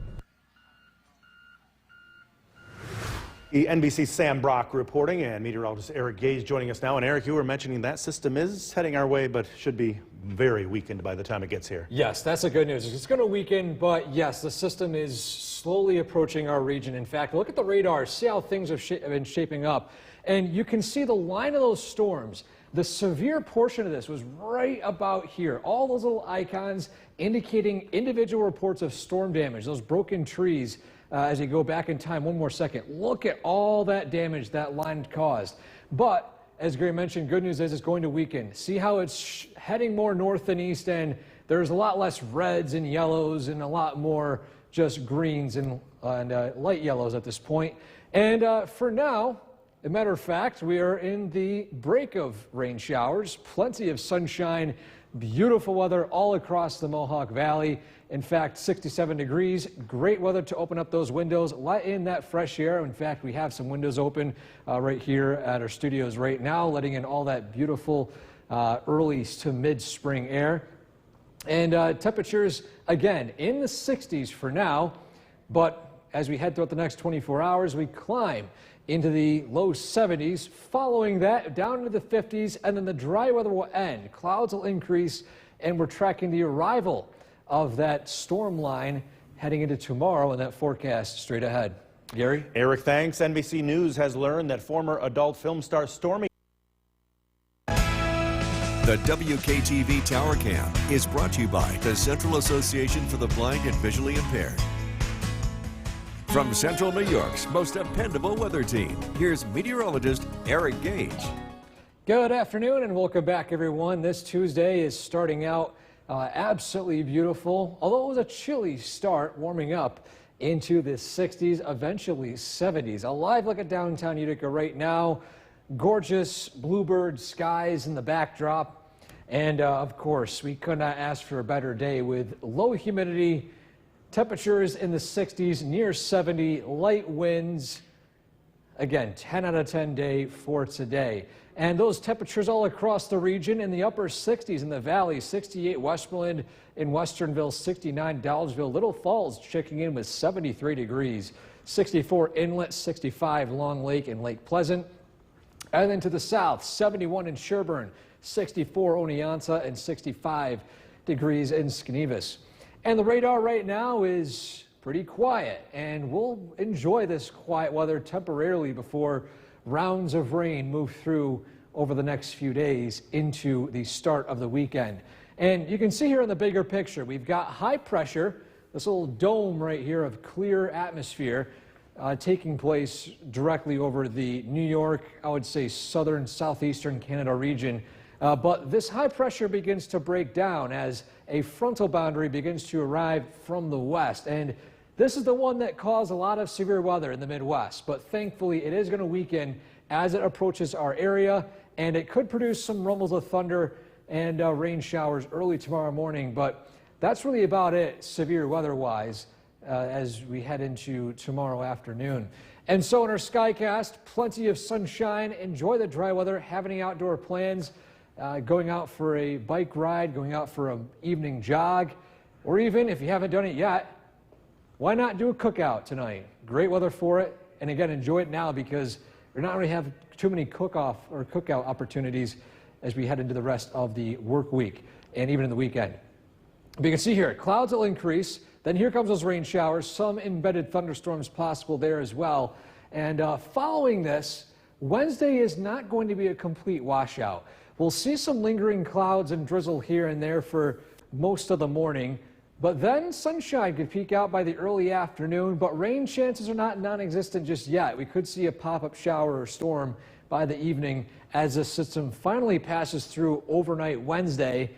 NBC's Sam Brock reporting, and meteorologist Eric Gage joining us now. And Eric, you were mentioning that system is heading our way, but should be very weakened by the time it gets here. Yes, that's the good news. It's going to weaken, but yes, the system is slowly approaching our region. In fact, look at the radar, see how things have been shaping up. And you can see the line of those storms. The severe portion of this was right about here. All those little icons indicating individual reports of storm damage, those broken trees. As you go back in time, one more second, look at all that damage that line caused. But as Gary mentioned, good news is it's going to weaken. See how it's heading more north and east, and there's a lot less reds and yellows and a lot more just greens and light yellows at this point. And for now, as a matter of fact, we are in the break of rain showers, plenty of sunshine, beautiful weather all across the Mohawk Valley. In fact, 67 degrees, great weather to open up those windows, let in that fresh air. In fact, we have some windows open right here at our studios right now, letting in all that beautiful early to mid-spring air. And temperatures, again, in the 60s for now, but as we head throughout the next 24 hours, we climb into the low 70s. Following that, down into the 50s, and then the dry weather will end. Clouds will increase, and we're tracking the arrival of that storm line heading into tomorrow, and that forecast straight ahead. Gary? Eric, thanks. NBC News has learned that former adult film star Stormy. The WKTV Tower Cam is brought to you by the Central Association for the Blind and Visually Impaired. From Central New York's most dependable weather team, here's meteorologist Eric Gage. Good afternoon and welcome back, everyone. This Tuesday is starting out absolutely beautiful, although it was a chilly start, warming up into the 60s, eventually 70s. A live look at downtown Utica right now. Gorgeous bluebird skies in the backdrop. And of course, we could not ask for a better day with low humidity, temperatures in the 60s, near 70, light winds. Again, 10 out of 10 day for today. And those temperatures all across the region in the upper 60s in the valley, 68 Westmoreland, in Westernville, 69 Dolgeville, Little Falls checking in with 73 degrees, 64 Inlet, 65 Long Lake and Lake Pleasant. And then to the south, 71 in Sherburne, 64 Oneonta, and 65 degrees in Skenevis. And the radar right now is pretty quiet, and we'll enjoy this quiet weather temporarily before rounds of rain move through over the next few days into the start of the weekend. And you can see here in the bigger picture, we've got high pressure, this little dome right here of clear atmosphere taking place directly over the New York, I would say southern, southeastern Canada region. But this high pressure begins to break down as a frontal boundary begins to arrive from the west. And this is the one that caused a lot of severe weather in the Midwest. But thankfully, it is going to weaken as it approaches our area. And it could produce some rumbles of thunder and rain showers early tomorrow morning. But that's really about it, severe weather-wise, as we head into tomorrow afternoon. And so in our Skycast, plenty of sunshine. Enjoy the dry weather, have any outdoor plans. Going out for a bike ride, going out for an evening jog, or even if you haven't done it yet, why not do a cookout tonight? Great weather for it, and again, enjoy it now because we're not going to have too many cook-off or cookout opportunities as we head into the rest of the work week and even in the weekend. But you can see here, clouds will increase, then here comes those rain showers, some embedded thunderstorms possible there as well. And following this, Wednesday is not going to be a complete washout. We'll see some lingering clouds and drizzle here and there for most of the morning, But then sunshine could peek out by the early afternoon, but rain chances are not non-existent just yet. We could see a pop-up shower or storm by the evening as the system finally passes through overnight Wednesday.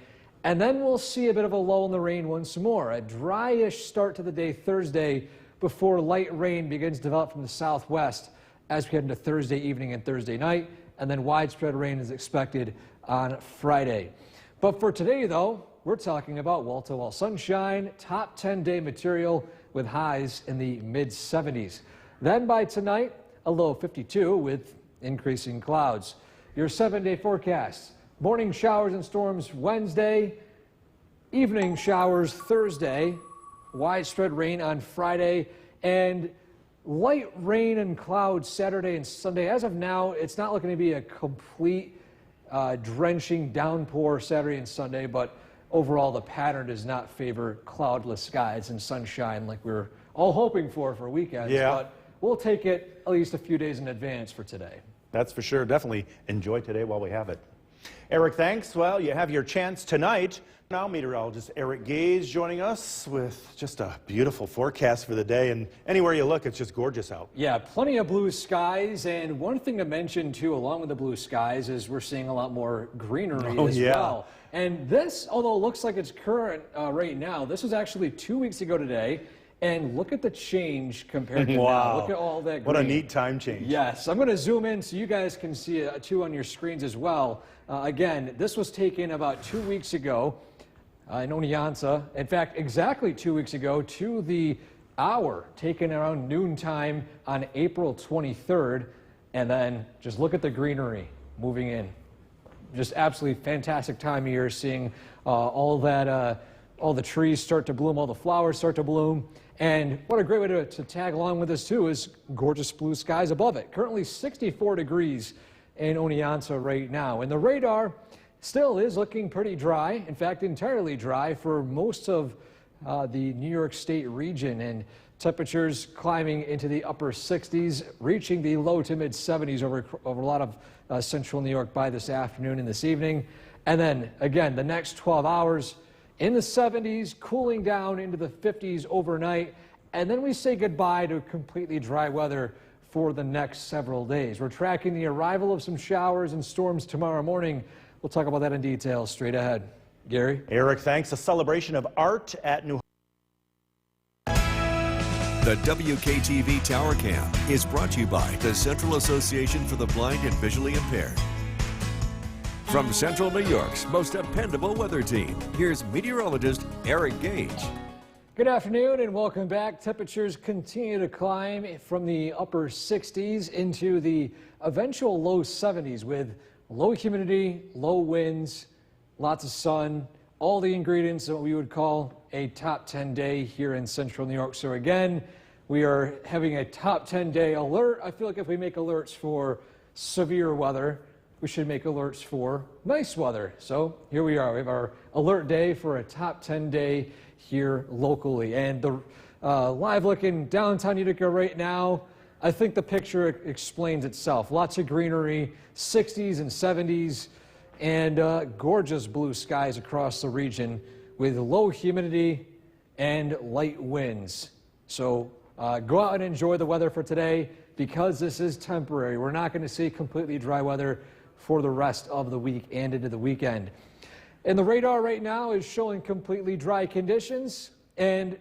And then we'll see a bit of a lull in the rain once more. A dryish start to the day Thursday before light rain begins to develop from the southwest as we head into Thursday evening and Thursday night. And then widespread rain is expected on Friday. But for today, though, we're talking about wall-to-wall sunshine, top 10-day material with highs in the mid-70s. Then by tonight, a low of 52 with increasing clouds. Your 7-day forecast: morning showers and storms Wednesday, evening showers Thursday, widespread rain on Friday, and light rain and clouds Saturday and Sunday. As of now, it's not looking to be a complete drenching downpour Saturday and Sunday, but overall the pattern does not favor cloudless skies and sunshine like we're all hoping for weekends. Yeah. But we'll take it at least a few days in advance for today. That's for sure. Definitely enjoy today while we have it. Eric, thanks. Well, you have your chance tonight. Now, meteorologist Eric Gage joining us with just a beautiful forecast for the day. And anywhere you look, it's just gorgeous out. Yeah, plenty of blue skies. And one thing to mention, too, along with the blue skies, is we're seeing a lot more greenery as well. And this, although it looks like it's current right now, this was actually 2 weeks ago today. And look at the change compared to now. Look at all that green. What a neat time change. Yes, I'm going to zoom in so you guys can see it too on your screens as well. Again, this was taken about 2 weeks ago in Oneonta. In fact, exactly 2 weeks ago to the hour, taken around noontime on April 23rd. And then just look at the greenery moving in. Just absolutely fantastic time of year, seeing all the trees start to bloom, all the flowers start to bloom. And what a great way to tag along with this, too, is gorgeous blue skies above it. Currently 64 degrees in Oneonta right now. And the radar still is looking pretty dry. In fact, entirely dry for most of the New York State region. And temperatures climbing into the upper 60s, reaching the low to mid 70s over a lot of central New York by this afternoon and this evening. And then, again, the next 12 hours, in the 70s, cooling down into the 50s overnight, and then we say goodbye to completely dry weather for the next several days. We're tracking the arrival of some showers and storms tomorrow morning. We'll talk about that in detail straight ahead. Gary? Eric, thanks. A celebration of art at New The WKTV Tower Cam is brought to you by the Central Association for the Blind and Visually Impaired. From Central New York's most dependable weather team, here's meteorologist Eric Gage. Good afternoon and welcome back. Temperatures continue to climb from the upper 60s into the eventual low 70s with low humidity, low winds, lots of sun, all the ingredients of what we would call a top 10 day here in central New York. So again, we are having a top 10 day alert. I feel like if we make alerts for severe weather, we should make alerts for nice weather. So here we are. We have our alert day for a top 10 day here locally. And the live look in downtown Utica right now, I think the picture explains itself. Lots of greenery, 60s and 70s, and gorgeous blue skies across the region with low humidity and light winds. So go out and enjoy the weather for today because this is temporary. We're not going to see completely dry weather for the rest of the week and into the weekend. And the radar right now is showing completely dry conditions. And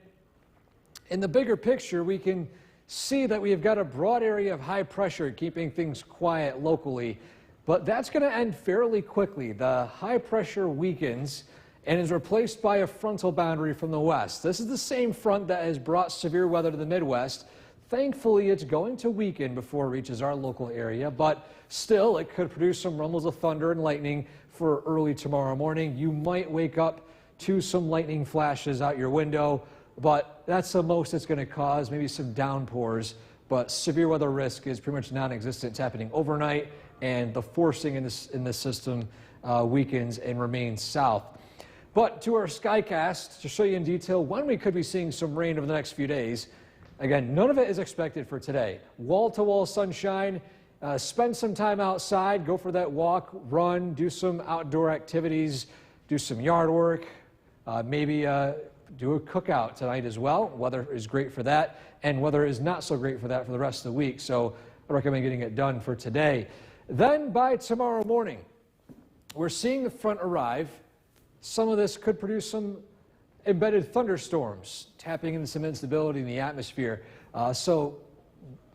in the bigger picture, we can see that we have got a broad area of high pressure keeping things quiet locally. But that's going to end fairly quickly. The high pressure weakens and is replaced by a frontal boundary from the west. This is the same front that has brought severe weather to the Midwest. Thankfully, it's going to weaken before it reaches our local area, but still, it could produce some rumbles of thunder and lightning for early tomorrow morning. You might wake up to some lightning flashes out your window, but that's the most it's going to cause, maybe some downpours. But severe weather risk is pretty much non-existent. It's happening overnight, and the forcing in this system weakens and remains south. But to our Skycast, to show you in detail when we could be seeing some rain over the next few days. Again, none of it is expected for today. Wall-to-wall sunshine. Spend some time outside. Go for that walk, run, do some outdoor activities, do some yard work, maybe do a cookout tonight as well. Weather is great for that, and weather is not so great for that for the rest of the week. So I recommend getting it done for today. Then by tomorrow morning, we're seeing the front arrive. Some of this could produce some embedded thunderstorms, tapping into some instability in the atmosphere. So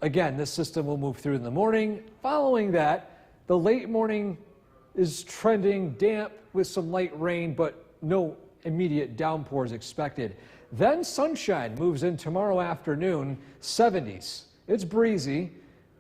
again, this system will move through in the morning. Following that, the late morning is trending damp with some light rain, but no immediate downpours expected. Then sunshine moves in tomorrow afternoon, 70s. It's breezy,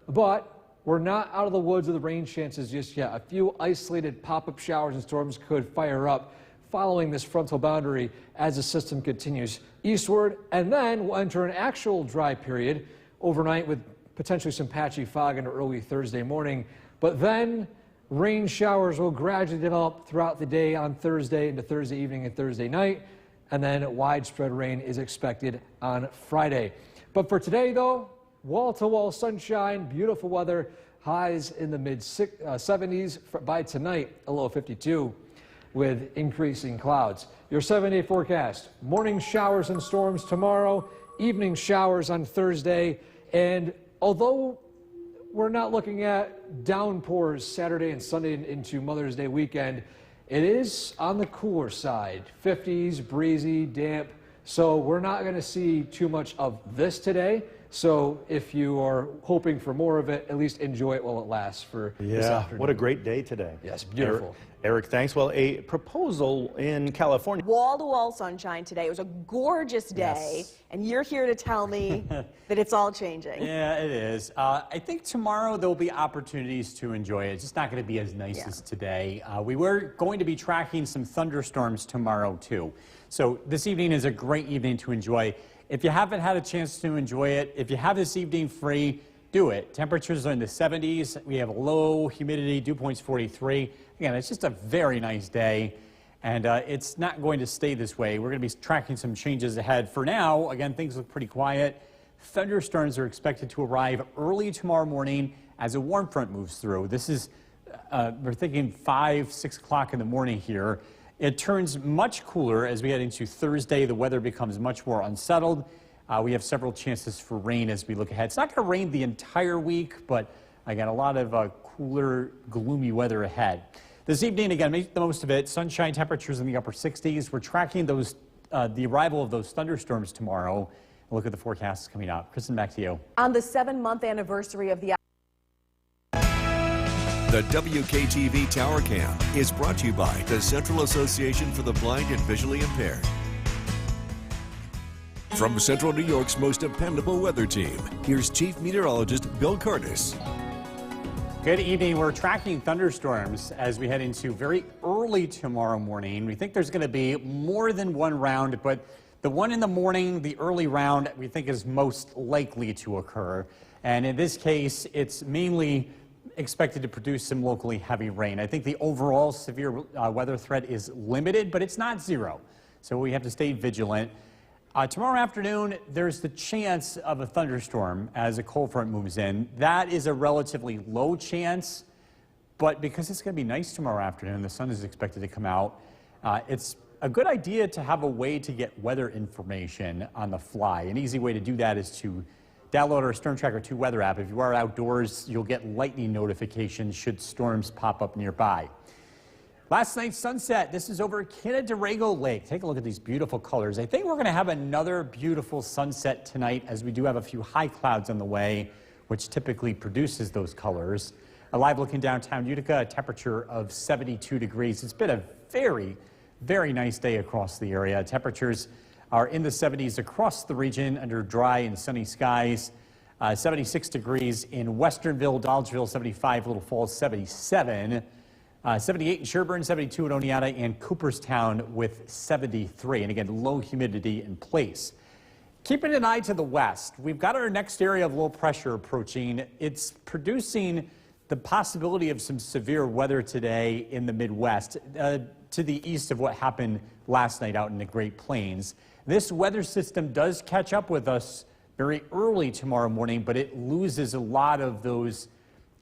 but we're not out of the woods of the rain chances just yet. A few isolated pop-up showers and storms could fire up following this frontal boundary as the system continues eastward, and then we'll enter an actual dry period overnight with potentially some patchy fog into early Thursday morning. But then rain showers will gradually develop throughout the day on Thursday into Thursday evening and Thursday night, and then widespread rain is expected on Friday. But for today, though, wall-to-wall sunshine, beautiful weather, highs in the mid-70s. By tonight, a low of 52 with increasing clouds. Your 7-day forecast: morning showers and storms tomorrow, evening showers on Thursday, and although we're not looking at downpours Saturday and Sunday into Mother's Day weekend, it is on the cooler side. 50s, breezy, damp. So we're not going to see too much of this today. So if you are hoping for more of it, at least enjoy it while it lasts for this afternoon. What a great day today. Yes, beautiful. Eric, thanks. Well, a proposal in California. Wall-to-wall sunshine today. It was a gorgeous day, and you're here to tell me that it's all changing. Yeah, it is. I think tomorrow there'll be opportunities to enjoy it. It's just not going to be as nice as today. We were going to be tracking some thunderstorms tomorrow, too. So this evening is a great evening to enjoy. If you haven't had a chance to enjoy it, if you have this evening free, do it. Temperatures are in the 70s. We have a low humidity, dew point's 43. Again, it's just a very nice day, and it's not going to stay this way. We're going to be tracking some changes ahead. For now, again, things look pretty quiet. Thunderstorms are expected to arrive early tomorrow morning as a warm front moves through. This is, we're thinking 5, 6 o'clock in the morning here. It turns much cooler as we head into Thursday. The weather becomes much more unsettled. We have several chances for rain as we look ahead. It's not going to rain the entire week, but again, a lot of cooler, gloomy weather ahead. This evening, again, make the most of it. Sunshine, temperatures in the upper 60s. We're tracking those, the arrival of those thunderstorms tomorrow. Look at the forecasts coming up. Kristen, back to you. On the 7-month anniversary of the WKTV Tower Cam is brought to you by the Central Association for the Blind and Visually Impaired. From Central New York's most dependable weather team, here's Chief Meteorologist Bill Curtis. Good evening. We're tracking thunderstorms as we head into very early tomorrow morning. We think there's going to be more than one round, but the one in the morning, the early round, we think is most likely to occur. And in this case, it's mainly expected to produce some locally heavy rain. I think the overall severe weather threat is limited, but it's not zero. So we have to stay vigilant. Tomorrow afternoon, there's the chance of a thunderstorm as a cold front moves in. That is a relatively low chance, but because it's going to be nice tomorrow afternoon, the sun is expected to come out. It's a good idea to have a way to get weather information on the fly. An easy way to do that is to download our Storm Tracker 2 weather app. If you are outdoors, you'll get lightning notifications should storms pop up nearby. Last night's sunset, this is over Canandaigua Lake. Take a look at these beautiful colors. I think we're going to have another beautiful sunset tonight, as we do have a few high clouds on the way, which typically produces those colors. A live look in downtown Utica, a temperature of 72 degrees. It's been a very, very nice day across the area. Temperatures are in the 70s across the region under dry and sunny skies. 76 degrees in Westernville, Dodgeville, 75, Little Falls, 77. 78 in Sherburne, 72 in Oneonta, and Cooperstown with 73. And again, low humidity in place. Keeping an eye to the west, we've got our next area of low pressure approaching. It's producing the possibility of some severe weather today in the Midwest to the east of what happened last night out in the Great Plains. This weather system does catch up with us very early tomorrow morning, but it loses a lot of those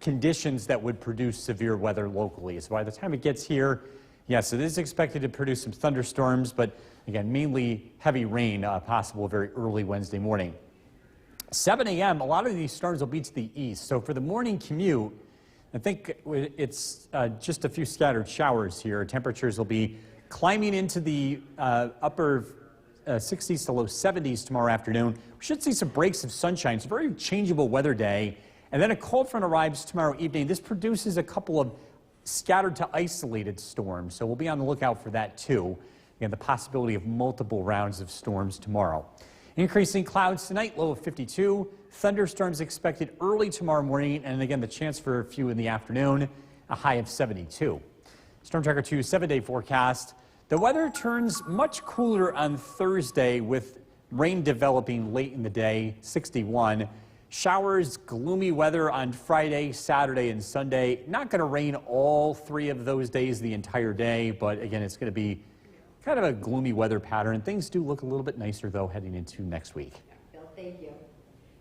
conditions that would produce severe weather locally. So by the time it gets here, yes, it is expected to produce some thunderstorms, but Again, mainly heavy rain possible very early Wednesday morning. 7 a.m., a lot of these storms will be to the east. So for the morning commute, I think it's just a few scattered showers here. Temperatures will be climbing into the upper 60s to low 70s tomorrow afternoon. We should see some breaks of sunshine. It's a very changeable weather day. And then a cold front arrives tomorrow evening. This produces a couple of scattered to isolated storms. So we'll be on the lookout for that too. Again, the possibility of multiple rounds of storms tomorrow. Increasing clouds tonight, low of 52. Thunderstorms expected early tomorrow morning, and again, the chance for a few in the afternoon, a high of 72. Storm Tracker 2 7-day forecast. The weather turns much cooler on Thursday with rain developing late in the day, 61. Showers, gloomy weather on Friday, Saturday, and Sunday. Not going to rain all 3 of those days the entire day, but again, it's going to be kind of a gloomy weather pattern. Things do look a little bit nicer, though, heading into next week. Bill, thank you.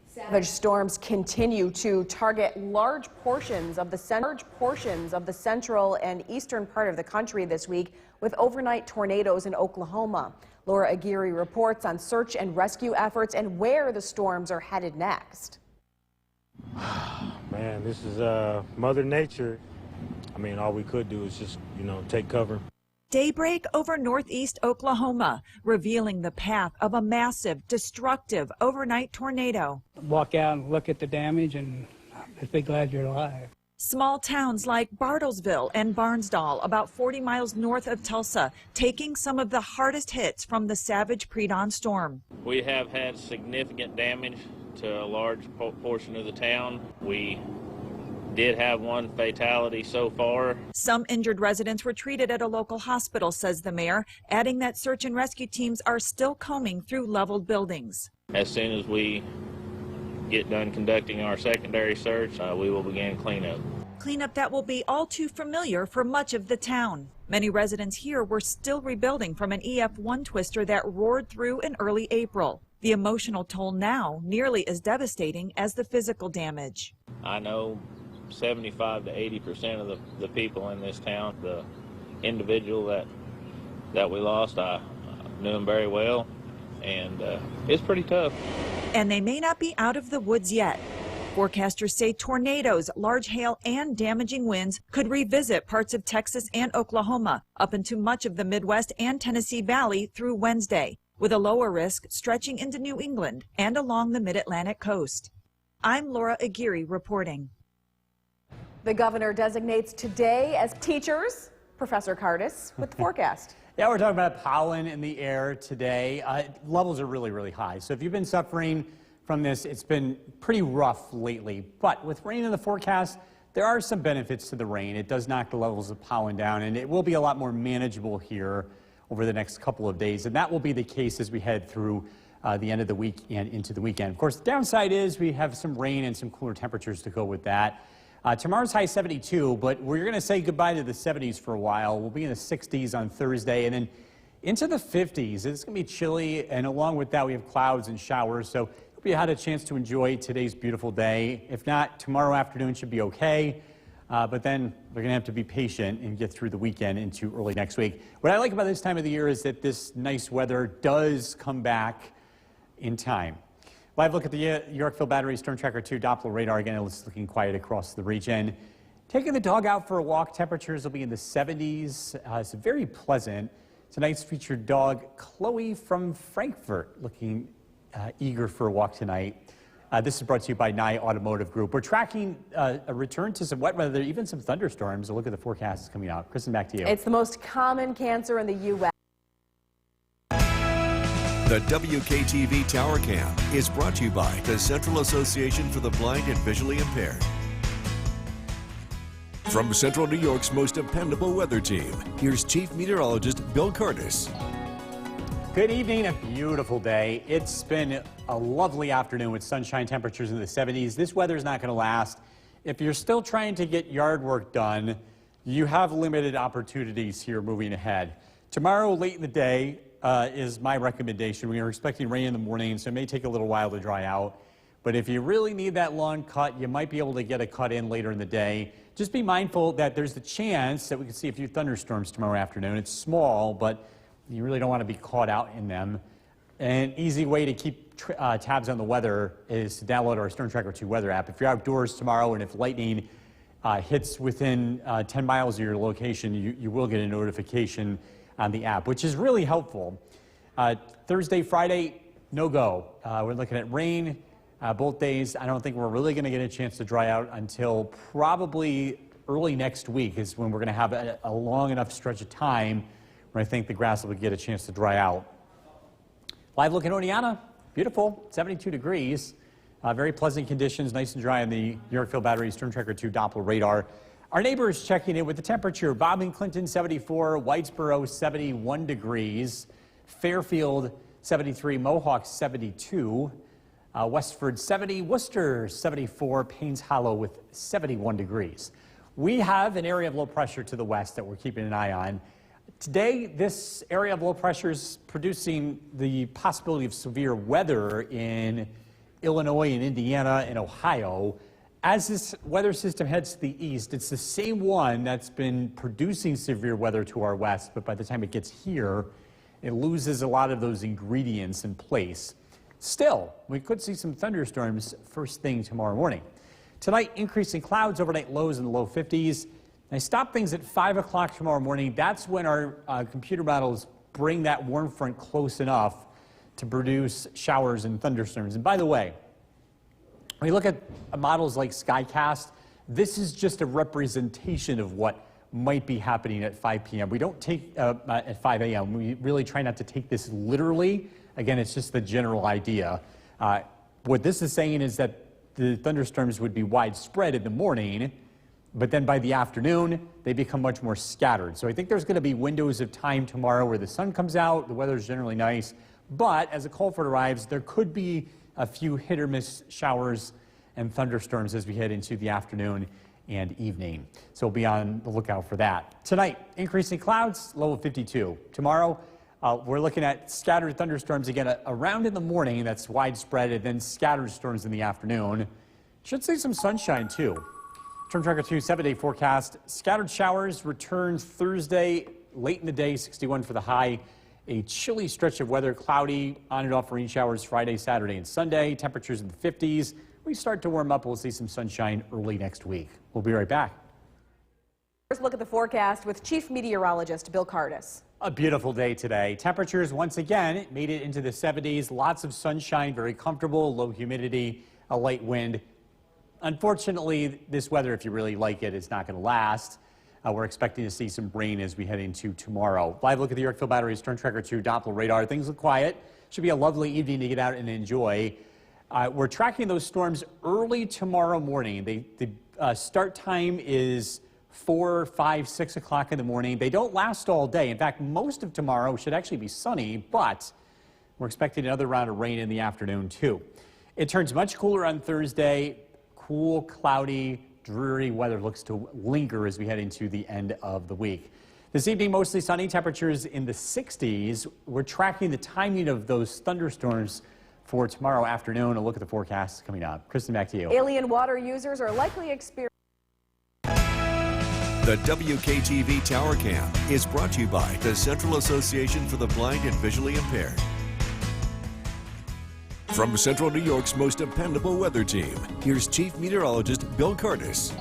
Savage storms continue to target large portions of the central and eastern part of the country this week with overnight tornadoes in Oklahoma. Laura Aguirre reports on search and rescue efforts and where the storms are headed next. Man, this is Mother Nature. I mean, all we could do is just, take cover. Daybreak over northeast Oklahoma, revealing the path of a massive, destructive overnight tornado. Walk out and look at the damage and just be glad you're alive. Small towns like Bartlesville and Barnsdall, about 40 miles north of Tulsa, taking some of the hardest hits from the savage pre-dawn storm. We have had significant damage to a large portion of the town. We did have one fatality so far. Some injured residents were treated at a local hospital, says the mayor, adding that search and rescue teams are still combing through leveled buildings. As soon as we get done conducting our secondary search, we will begin cleanup. Cleanup that will be all too familiar for much of the town. Many residents here were still rebuilding from an EF1 twister that roared through in early April. The emotional toll now nearly as devastating as the physical damage. I know 75 to 80% of the people in this town. The individual that we lost, I knew him very well, and it's pretty tough. And they may not be out of the woods yet. Forecasters say tornadoes, large hail, and damaging winds could revisit parts of Texas and Oklahoma up into much of the Midwest and Tennessee Valley through Wednesday, with a lower risk stretching into New England and along the mid-Atlantic coast. I'm Laura Aguirre reporting. The governor designates today as teachers. Professor Cardis with the forecast. Yeah, we're talking about pollen in the air today. Levels are really, really high. So if you've been suffering from this, it's been pretty rough lately. But with rain in the forecast, there are some benefits to the rain. It does knock the levels of pollen down, and it will be a lot more manageable here over the next couple of days. And that will be the case as we head through the end of the week and into the weekend. Of course, the downside is we have some rain and some cooler temperatures to go with that. Tomorrow's high 72, but we're going to say goodbye to the 70s for a while. We'll be in the 60s on Thursday, and then into the 50s. It's going to be chilly, and along with that, we have clouds and showers. So hope you had a chance to enjoy today's beautiful day. If not, tomorrow afternoon should be okay. But then we're going to have to be patient and get through the weekend into early next week. What I like about this time of the year is that this nice weather does come back in time. Live look at the Yorkville Battery Storm Tracker 2 Doppler radar. Again, it's looking quiet across the region. Taking the dog out for a walk, temperatures will be in the 70s. It's very pleasant. Tonight's featured dog, Chloe from Frankfurt, looking eager for a walk tonight. This is brought to you by Nye Automotive Group. We're tracking a return to some wet weather, even some thunderstorms. A look at the forecast coming out. Kristen, back to you. It's the most common cancer in the U.S. The WKTV Tower Cam is brought to you by the Central Association for the Blind and Visually Impaired. From Central New York's most dependable weather team, here's Chief Meteorologist Bill Curtis. Good evening, a beautiful day. It's been a lovely afternoon with sunshine, temperatures in the 70s. This weather's not going to last. If you're still trying to get yard work done, you have limited opportunities here moving ahead. Tomorrow, late in the day, is my recommendation. We are expecting rain in the morning, so it may take a little while to dry out. But if you really need that lawn cut, you might be able to get a cut in later in the day. Just be mindful that there's the chance that we could see a few thunderstorms tomorrow afternoon. It's small, but You really don't want to be caught out in them. An easy way to keep tabs on the weather is to download our Storm Tracker 2 weather app. If you're outdoors tomorrow and if lightning hits within 10 miles of your location, you will get a notification on the app, which is really helpful. Thursday, Friday, no go. We're looking at rain both days. I don't think we're really going to get a chance to dry out until probably early next week is when we're going to have a long enough stretch of time where I think the grass will get a chance to dry out. Live look at Oneonta, beautiful, 72 degrees. Very pleasant conditions, nice and dry on the Yorkville Battery Storm Tracker 2 Doppler radar. Our neighbors checking in with the temperature. Bob and Clinton 74, Whitesboro 71 degrees, Fairfield 73, Mohawk 72, Westford 70, Worcester 74, Paynes Hollow with 71 degrees. We have an area of low pressure to the west that we're keeping an eye on. Today, this area of low pressure is producing the possibility of severe weather in Illinois and Indiana and Ohio. As this weather system heads to the east, it's the same one that's been producing severe weather to our west, but by the time it gets here, it loses a lot of those ingredients in place. Still, we could see some thunderstorms first thing tomorrow morning. Tonight, increasing clouds, overnight lows in the low 50s. I stop things at 5 o'clock tomorrow morning. That's when our computer models bring that warm front close enough to produce showers and thunderstorms. And by the way, when you look at models like Skycast, this is just a representation of what might be happening at 5 p.m. We don't take at 5 a.m. We really try not to take this literally. Again, it's just the general idea. What this is saying is that the thunderstorms would be widespread in the morning, but then by the afternoon, they become much more scattered. So I think there's going to be windows of time tomorrow where the sun comes out, the weather's generally nice, but as the cold front arrives, there could be a few hit or miss showers and thunderstorms as we head into the afternoon and evening. So be on the lookout for that. Tonight, increasing clouds, low of 52. Tomorrow, we're looking at scattered thunderstorms again around in the morning, that's widespread, and then scattered storms in the afternoon. Should see some sunshine too. Storm Tracker 2 7-day forecast. Scattered showers return Thursday late in the day, 61 for the high. A chilly stretch of weather, cloudy, on and off rain showers Friday, Saturday, and Sunday. Temperatures in the 50s. We start to warm up. We'll see some sunshine early next week. We'll be right back. First look at the forecast with Chief Meteorologist Bill Cardis. A beautiful day today. Temperatures once again made it into the 70s. Lots of sunshine, very comfortable, low humidity, a light wind. Unfortunately, this weather, if you really like it, is not going to last. We're expecting to see some rain as we head into tomorrow. Live look at the Yorkville Battery Storm Tracker 2 Doppler radar. Things look quiet. Should be a lovely evening to get out and enjoy. We're tracking those storms early tomorrow morning. The start time is 4, 5, 6 o'clock in the morning. They don't last all day. In fact, most of tomorrow should actually be sunny, but we're expecting another round of rain in the afternoon too. It turns much cooler on Thursday. Cool, cloudy, dreary weather looks to linger as we head into the end of the week. This evening, mostly sunny, temperatures in the 60s. We're tracking the timing of those thunderstorms for tomorrow afternoon. A look at the forecast coming up. Kristen, back to you. Alien water users are likely experiencing. The WKTV Tower Cam is brought to you by the Central Association for the Blind and Visually Impaired. From Central New York's most dependable weather team, here's Chief Meteorologist Bill Cardis.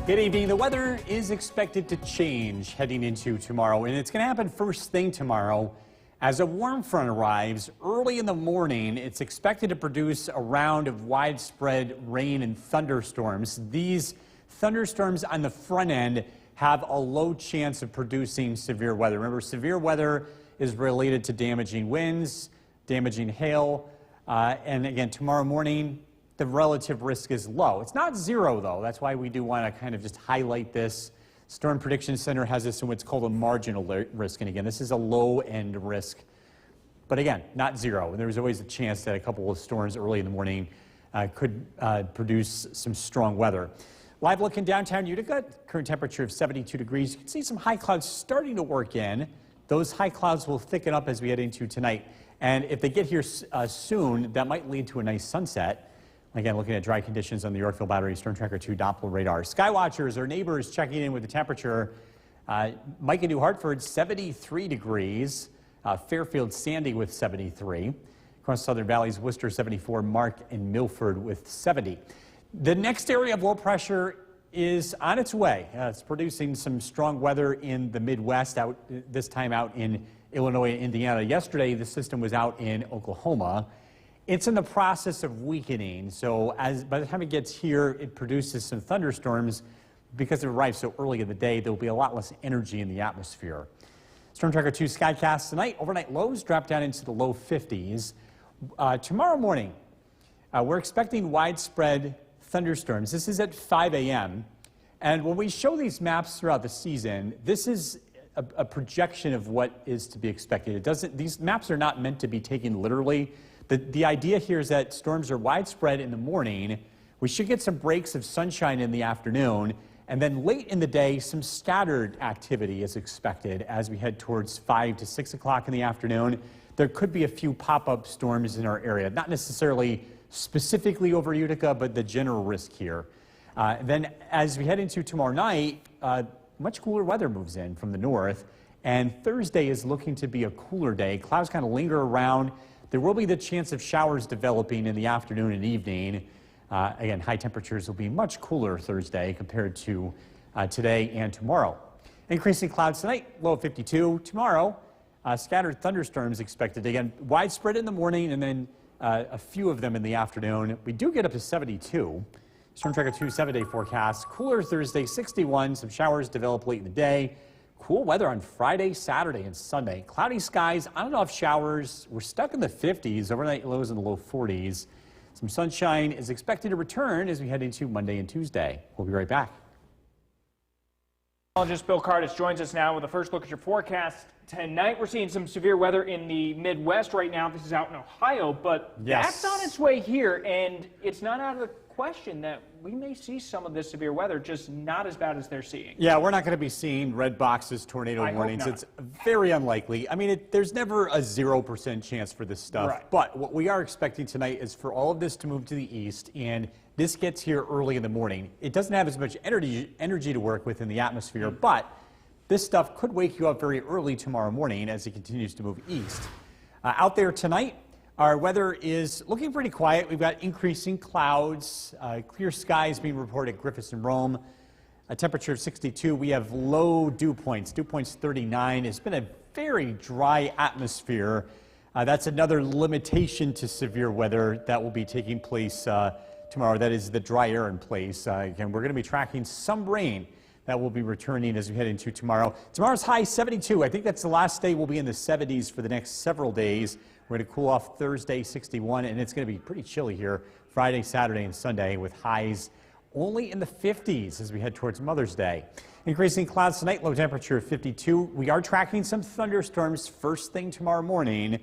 Good evening. The weather is expected to change heading into tomorrow, and it's going to happen first thing tomorrow. As a warm front arrives early in the morning, it's expected to produce a round of widespread rain and thunderstorms. These thunderstorms on the front end have a low chance of producing severe weather. Remember, severe weather is related to damaging winds, damaging hail, and again, tomorrow morning, the relative risk is low. It's not zero, though. That's why we do want to kind of just highlight this. Storm Prediction Center has this in what's called a marginal risk. And again, this is a low-end risk. But again, not zero. And there's always a chance that a couple of storms early in the morning could produce some strong weather. Live look in downtown Utica, current temperature of 72 degrees. You can see some high clouds starting to work in. Those high clouds will thicken up as we head into tonight. And if they get here soon, that might lead to a nice sunset. Again, looking at dry conditions on the Yorkville Battery Storm Tracker 2 Doppler radar. Skywatchers, our neighbors, checking in with the temperature. Micah, New Hartford, 73 degrees. Fairfield, Sandy with 73. Across Southern Valleys, Worcester, 74. Mark and Milford with 70. The next area of low pressure is on its way. It's producing some strong weather in the Midwest, this time out in Illinois and Indiana. Yesterday, the system was out in Oklahoma. It's in the process of weakening, so by the time it gets here, it produces some thunderstorms. Because it arrives so early in the day, there will be a lot less energy in the atmosphere. Storm Tracker 2 Skycast tonight. Overnight lows drop down into the low 50s. Tomorrow morning, we're expecting widespread thunderstorms. This is at 5 a.m. And when we show these maps throughout the season, this is a projection of what is to be expected. These maps are not meant to be taken literally. The idea here is that storms are widespread in the morning. We should get some breaks of sunshine in the afternoon. And then late in the day, some scattered activity is expected as we head towards 5 to 6 o'clock in the afternoon. There could be a few pop-up storms in our area, not necessarily specifically over Utica, but the general risk here. Then as we head into tomorrow night, much cooler weather moves in from the north, and Thursday is looking to be a cooler day. Clouds kind of linger around. There will be the chance of showers developing in the afternoon and evening. Again, high temperatures will be much cooler Thursday compared to today and tomorrow. Increasing clouds tonight, low of 52. Tomorrow, scattered thunderstorms expected. Again, widespread in the morning and then a few of them in the afternoon. We do get up to 72. Storm Tracker 2 7-day forecast. Cooler Thursday, 61. Some showers develop late in the day. Cool weather on Friday, Saturday, and Sunday. Cloudy skies, on and off showers. We're stuck in the 50s. Overnight lows in the low 40s. Some sunshine is expected to return as we head into Monday and Tuesday. We'll be right back. Meteorologist Bill Cardis joins us now with a first look at your forecast. Tonight, we're seeing some severe weather in the Midwest right now. This is out in Ohio, but that's on its way here, and it's not out of the question that we may see some of this severe weather, just not as bad as they're seeing. Yeah, we're not going to be seeing red boxes, tornado warnings. It's very unlikely. I mean, there's never a 0% chance for this stuff. Right. But what we are expecting tonight is for all of this to move to the east, and this gets here early in the morning. It doesn't have as much energy to work with in the atmosphere, but this stuff could wake you up very early tomorrow morning as it continues to move east. Out there tonight, our weather is looking pretty quiet. We've got increasing clouds, clear skies being reported at Griffiths and Rome. A temperature of 62. We have low dew points. Dew points 39. It's been a very dry atmosphere. That's another limitation to severe weather that will be taking place tomorrow. That is the dry air in place. Again, we're going to be tracking some rain that will be returning as we head into tomorrow. Tomorrow's high 72. I think that's the last day we'll be in the 70s for the next several days. We're going to cool off Thursday, 61, and it's going to be pretty chilly here Friday, Saturday, and Sunday with highs only in the 50s as we head towards Mother's Day. Increasing clouds tonight, low temperature of 52. We are tracking some thunderstorms first thing tomorrow morning.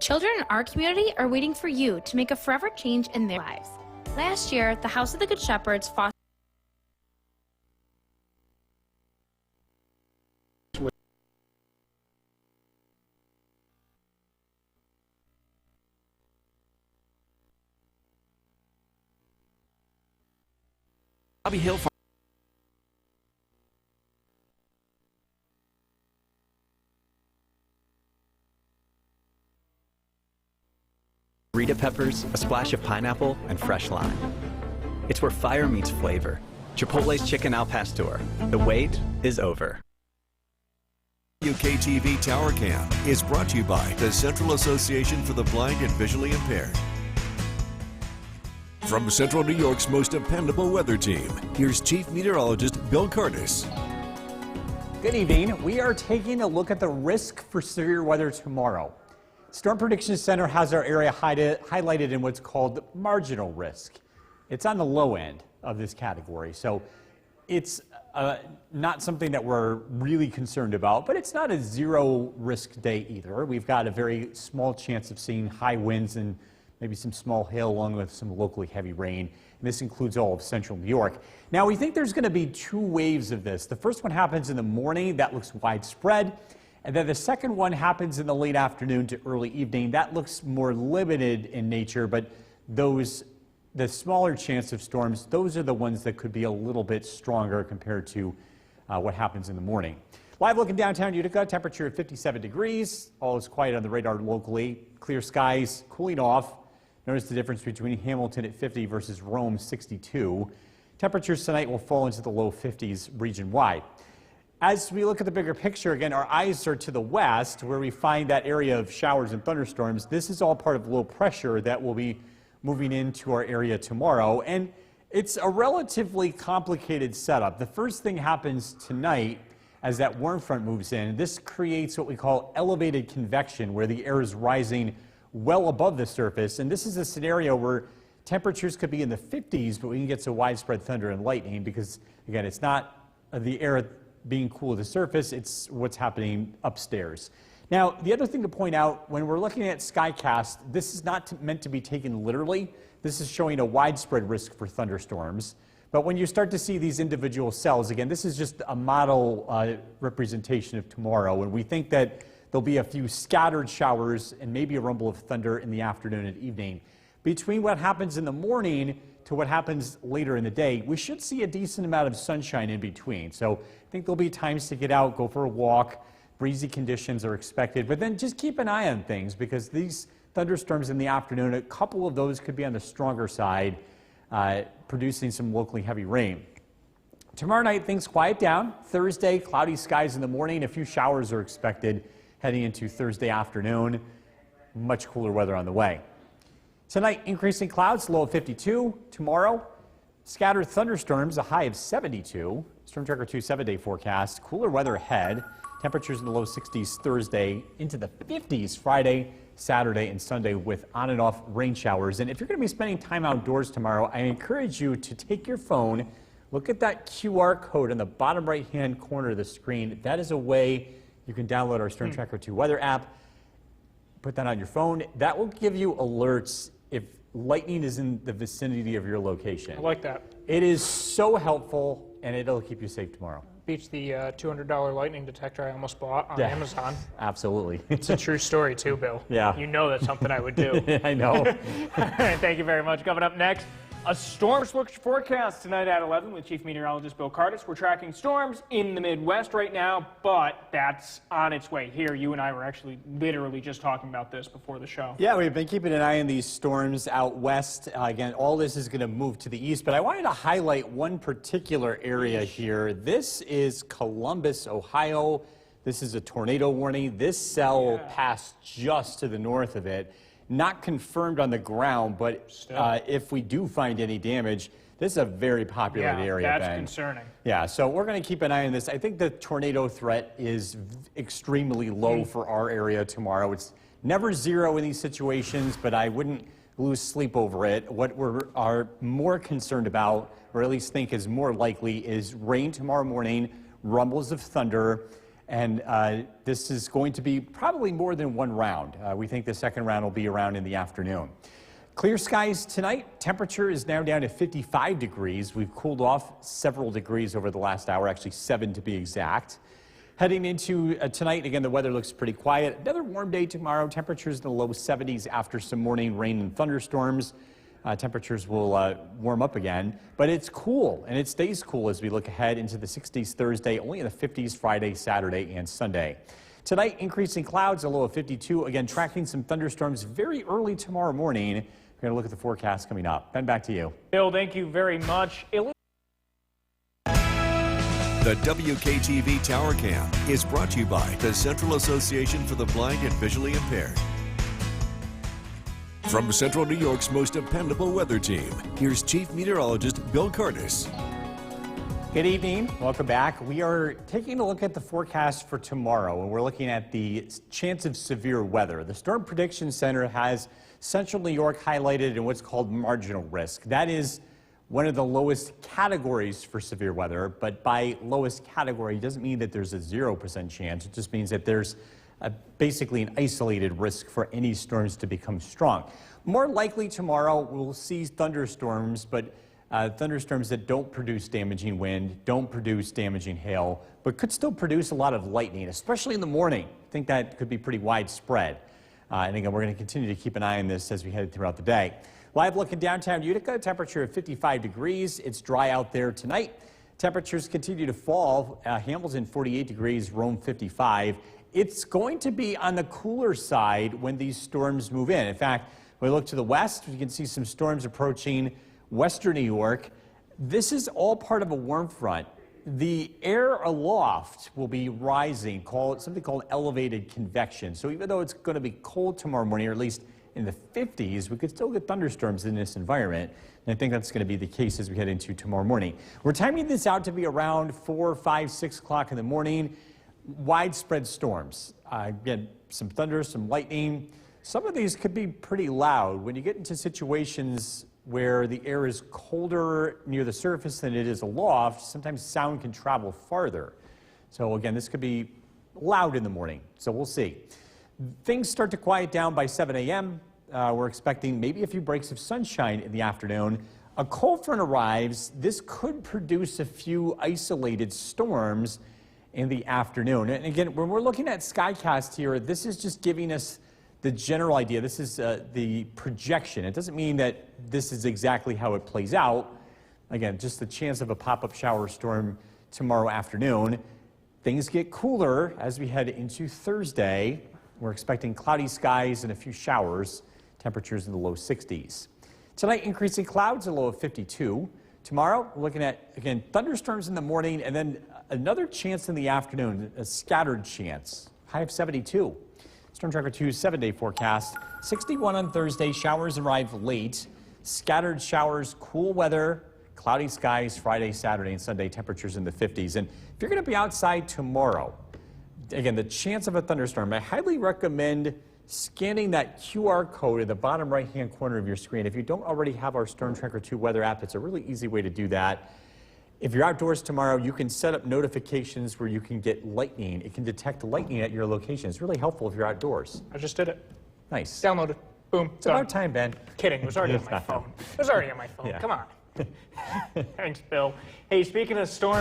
Children in our community are waiting for you to make a forever change in their lives. Last year, the House of the Good Shepherds fostered Bobby Hill. Rita peppers, a splash of pineapple, and fresh lime. It's where fire meets flavor. Chipotle's Chicken Al Pastor. The wait is over. WKTV Tower Cam is brought to you by the Central Association for the Blind and Visually Impaired. From Central New York's most dependable weather team, here's Chief Meteorologist Bill Cardis. Good evening. We are taking a look at the risk for severe weather tomorrow. Storm Prediction Center has our area highlighted in what's called marginal risk. It's on the low end of this category, so it's not something that we're really concerned about, but it's not a zero risk day either. We've got a very small chance of seeing high winds and maybe some small hail along with some locally heavy rain. And this includes all of central New York. Now, we think there's going to be two waves of this. The first one happens in the morning. That looks widespread. And then the second one happens in the late afternoon to early evening. That looks more limited in nature, but the smaller chance of storms, those are the ones that could be a little bit stronger compared to what happens in the morning. Live look in downtown Utica, temperature at 57 degrees. All is quiet on the radar locally. Clear skies, cooling off. Notice the difference between Hamilton at 50 versus Rome 62. Temperatures tonight will fall into the low 50s region-wide. As we look at the bigger picture, again, our eyes are to the west, where we find that area of showers and thunderstorms. This is all part of low pressure that will be moving into our area tomorrow. And it's a relatively complicated setup. The first thing happens tonight as that warm front moves in. This creates what we call elevated convection, where the air is rising well above the surface. And this is a scenario where temperatures could be in the 50s, but we can get some widespread thunder and lightning because, again, it's not the air being cool at the surface, it's what's happening upstairs. Now, the other thing to point out, when we're looking at Skycast, this is not meant to be taken literally. This is showing a widespread risk for thunderstorms. But when you start to see these individual cells, again, this is just a model representation of tomorrow, and we think that there'll be a few scattered showers and maybe a rumble of thunder in the afternoon and evening. Between what happens in the morning to what happens later in the day, we should see a decent amount of sunshine in between. So I think there'll be times to get out, go for a walk. Breezy conditions are expected, but then just keep an eye on things because these thunderstorms in the afternoon, a couple of those could be on the stronger side, producing some locally heavy rain. Tomorrow night, things quiet down. Thursday, cloudy skies in the morning. A few showers are expected heading into Thursday afternoon. Much cooler weather on the way. Tonight, increasing clouds, low of 52. Tomorrow, scattered thunderstorms, a high of 72. Storm Tracker 2 7-day forecast. Cooler weather ahead. Temperatures in the low 60s Thursday, into the 50s Friday, Saturday, and Sunday with on and off rain showers. And if you're going to be spending time outdoors tomorrow, I encourage you to take your phone, look at that QR code in the bottom right-hand corner of the screen. That is a way you can download our Storm Tracker 2 weather app. Put that on your phone. That will give you alerts if lightning is in the vicinity of your location. I like that. It is so helpful, and it'll keep you safe tomorrow. Beats the $200 lightning detector I almost bought on Amazon. Absolutely. It's a true story too, Bill. Yeah. You know that's something I would do. I know. All right, thank you very much. Coming up next, a storm forecast tonight at 11 with Chief Meteorologist Bill Curtis. We're tracking storms in the Midwest right now, but that's on its way here. You and I were actually literally just talking about this before the show. Yeah, we've been keeping an eye on these storms out west. Again, all this is going to move to the east, but I wanted to highlight one particular area here. This is Columbus, Ohio. This is a tornado warning. This cell passed just to the north of it. Not confirmed on the ground, but if we do find any damage, this is a very popular area, that's Ben. concerning. Yeah, so we're going to keep an eye on this. I think the tornado threat is extremely low for our area tomorrow. It's never zero in these situations, but I wouldn't lose sleep over it. What we are more concerned about, or at least think is more likely, is rain tomorrow morning, rumbles of thunder, and this is going to be probably more than one round. We think the second round will be around in the afternoon. Clear skies tonight. Temperature is now down to 55 degrees. We've cooled off several degrees over the last hour, actually 7 to be exact. Heading into tonight, again, the weather looks pretty quiet. Another warm day tomorrow. Temperatures in the low 70s after some morning rain and thunderstorms. Temperatures will warm up again, but it's cool, and it stays cool as we look ahead into the 60s Thursday, only in the 50s Friday, Saturday, and Sunday. Tonight, increasing clouds, a low of 52. Again, tracking some thunderstorms very early tomorrow morning. We're going to look at the forecast coming up. Ben, back to you. Bill, thank you very much. The WKTV Tower Cam is brought to you by the Central Association for the Blind and Visually Impaired. From Central New York's most dependable weather team, here's Chief Meteorologist Bill Curtis. Good evening. Welcome back. We are taking a look at the forecast for tomorrow, and we're looking at the chance of severe weather. The Storm Prediction Center has Central New York highlighted in what's called marginal risk. That is one of the lowest categories for severe weather, but by lowest category doesn't mean that there's a 0% chance. It just means that there's basically an isolated risk for any storms to become strong. More likely tomorrow, we'll see thunderstorms, but thunderstorms that don't produce damaging wind, don't produce damaging hail, but could still produce a lot of lightning, especially in the morning. I think that could be pretty widespread. And again, we're going to continue to keep an eye on this as we head throughout the day. Live look in downtown Utica, temperature of 55 degrees. It's dry out there tonight. Temperatures continue to fall. Hamilton 48 degrees, Rome 55. It's going to be on the cooler side when these storms move in. In fact, when we look to the west, you can see some storms approaching western New York. This is all part of a warm front. The air aloft will be rising, something called elevated convection. So even though it's going to be cold tomorrow morning, or at least in the 50s, we could still get thunderstorms in this environment. And I think that's going to be the case as we head into tomorrow morning. We're timing this out to be around 4, 5, 6 o'clock in the morning. Widespread storms. Again, some thunder, some lightning. Some of these could be pretty loud. When you get into situations where the air is colder near the surface than it is aloft, sometimes sound can travel farther. So again, this could be loud in the morning, so we'll see. Things start to quiet down by 7 a.m. We're expecting maybe a few breaks of sunshine in the afternoon. A cold front arrives. This could produce a few isolated storms in the afternoon. And again, when we're looking at Skycast here, this is just giving us the general idea. This is the projection. It doesn't mean that this is exactly how it plays out. Again, just the chance of a pop-up shower storm tomorrow afternoon. Things get cooler as we head into Thursday. We're expecting cloudy skies and a few showers. Temperatures in the low 60s. Tonight, increasing clouds, a low of 52. Tomorrow, we're looking at, again, thunderstorms in the morning and then another chance in the afternoon, a scattered chance. High of 72. Storm Tracker 2's 7-day forecast. 61 on Thursday. Showers arrive late. Scattered showers, cool weather, cloudy skies Friday, Saturday, and Sunday. Temperatures in the 50s. And if you're going to be outside tomorrow, again, the chance of a thunderstorm, I highly recommend scanning that QR code at the bottom right-hand corner of your screen. If you don't already have our Storm Tracker 2 weather app, it's a really easy way to do that. If you're outdoors tomorrow, you can set up notifications where you can get lightning. It can detect lightning at your location. It's really helpful if you're outdoors. I just did it. Nice. Downloaded. Boom. It's about time, Ben. Kidding. It was already on my phone. It was already on my phone. Yeah. Come on. Thanks, Bill. Hey, speaking of storms.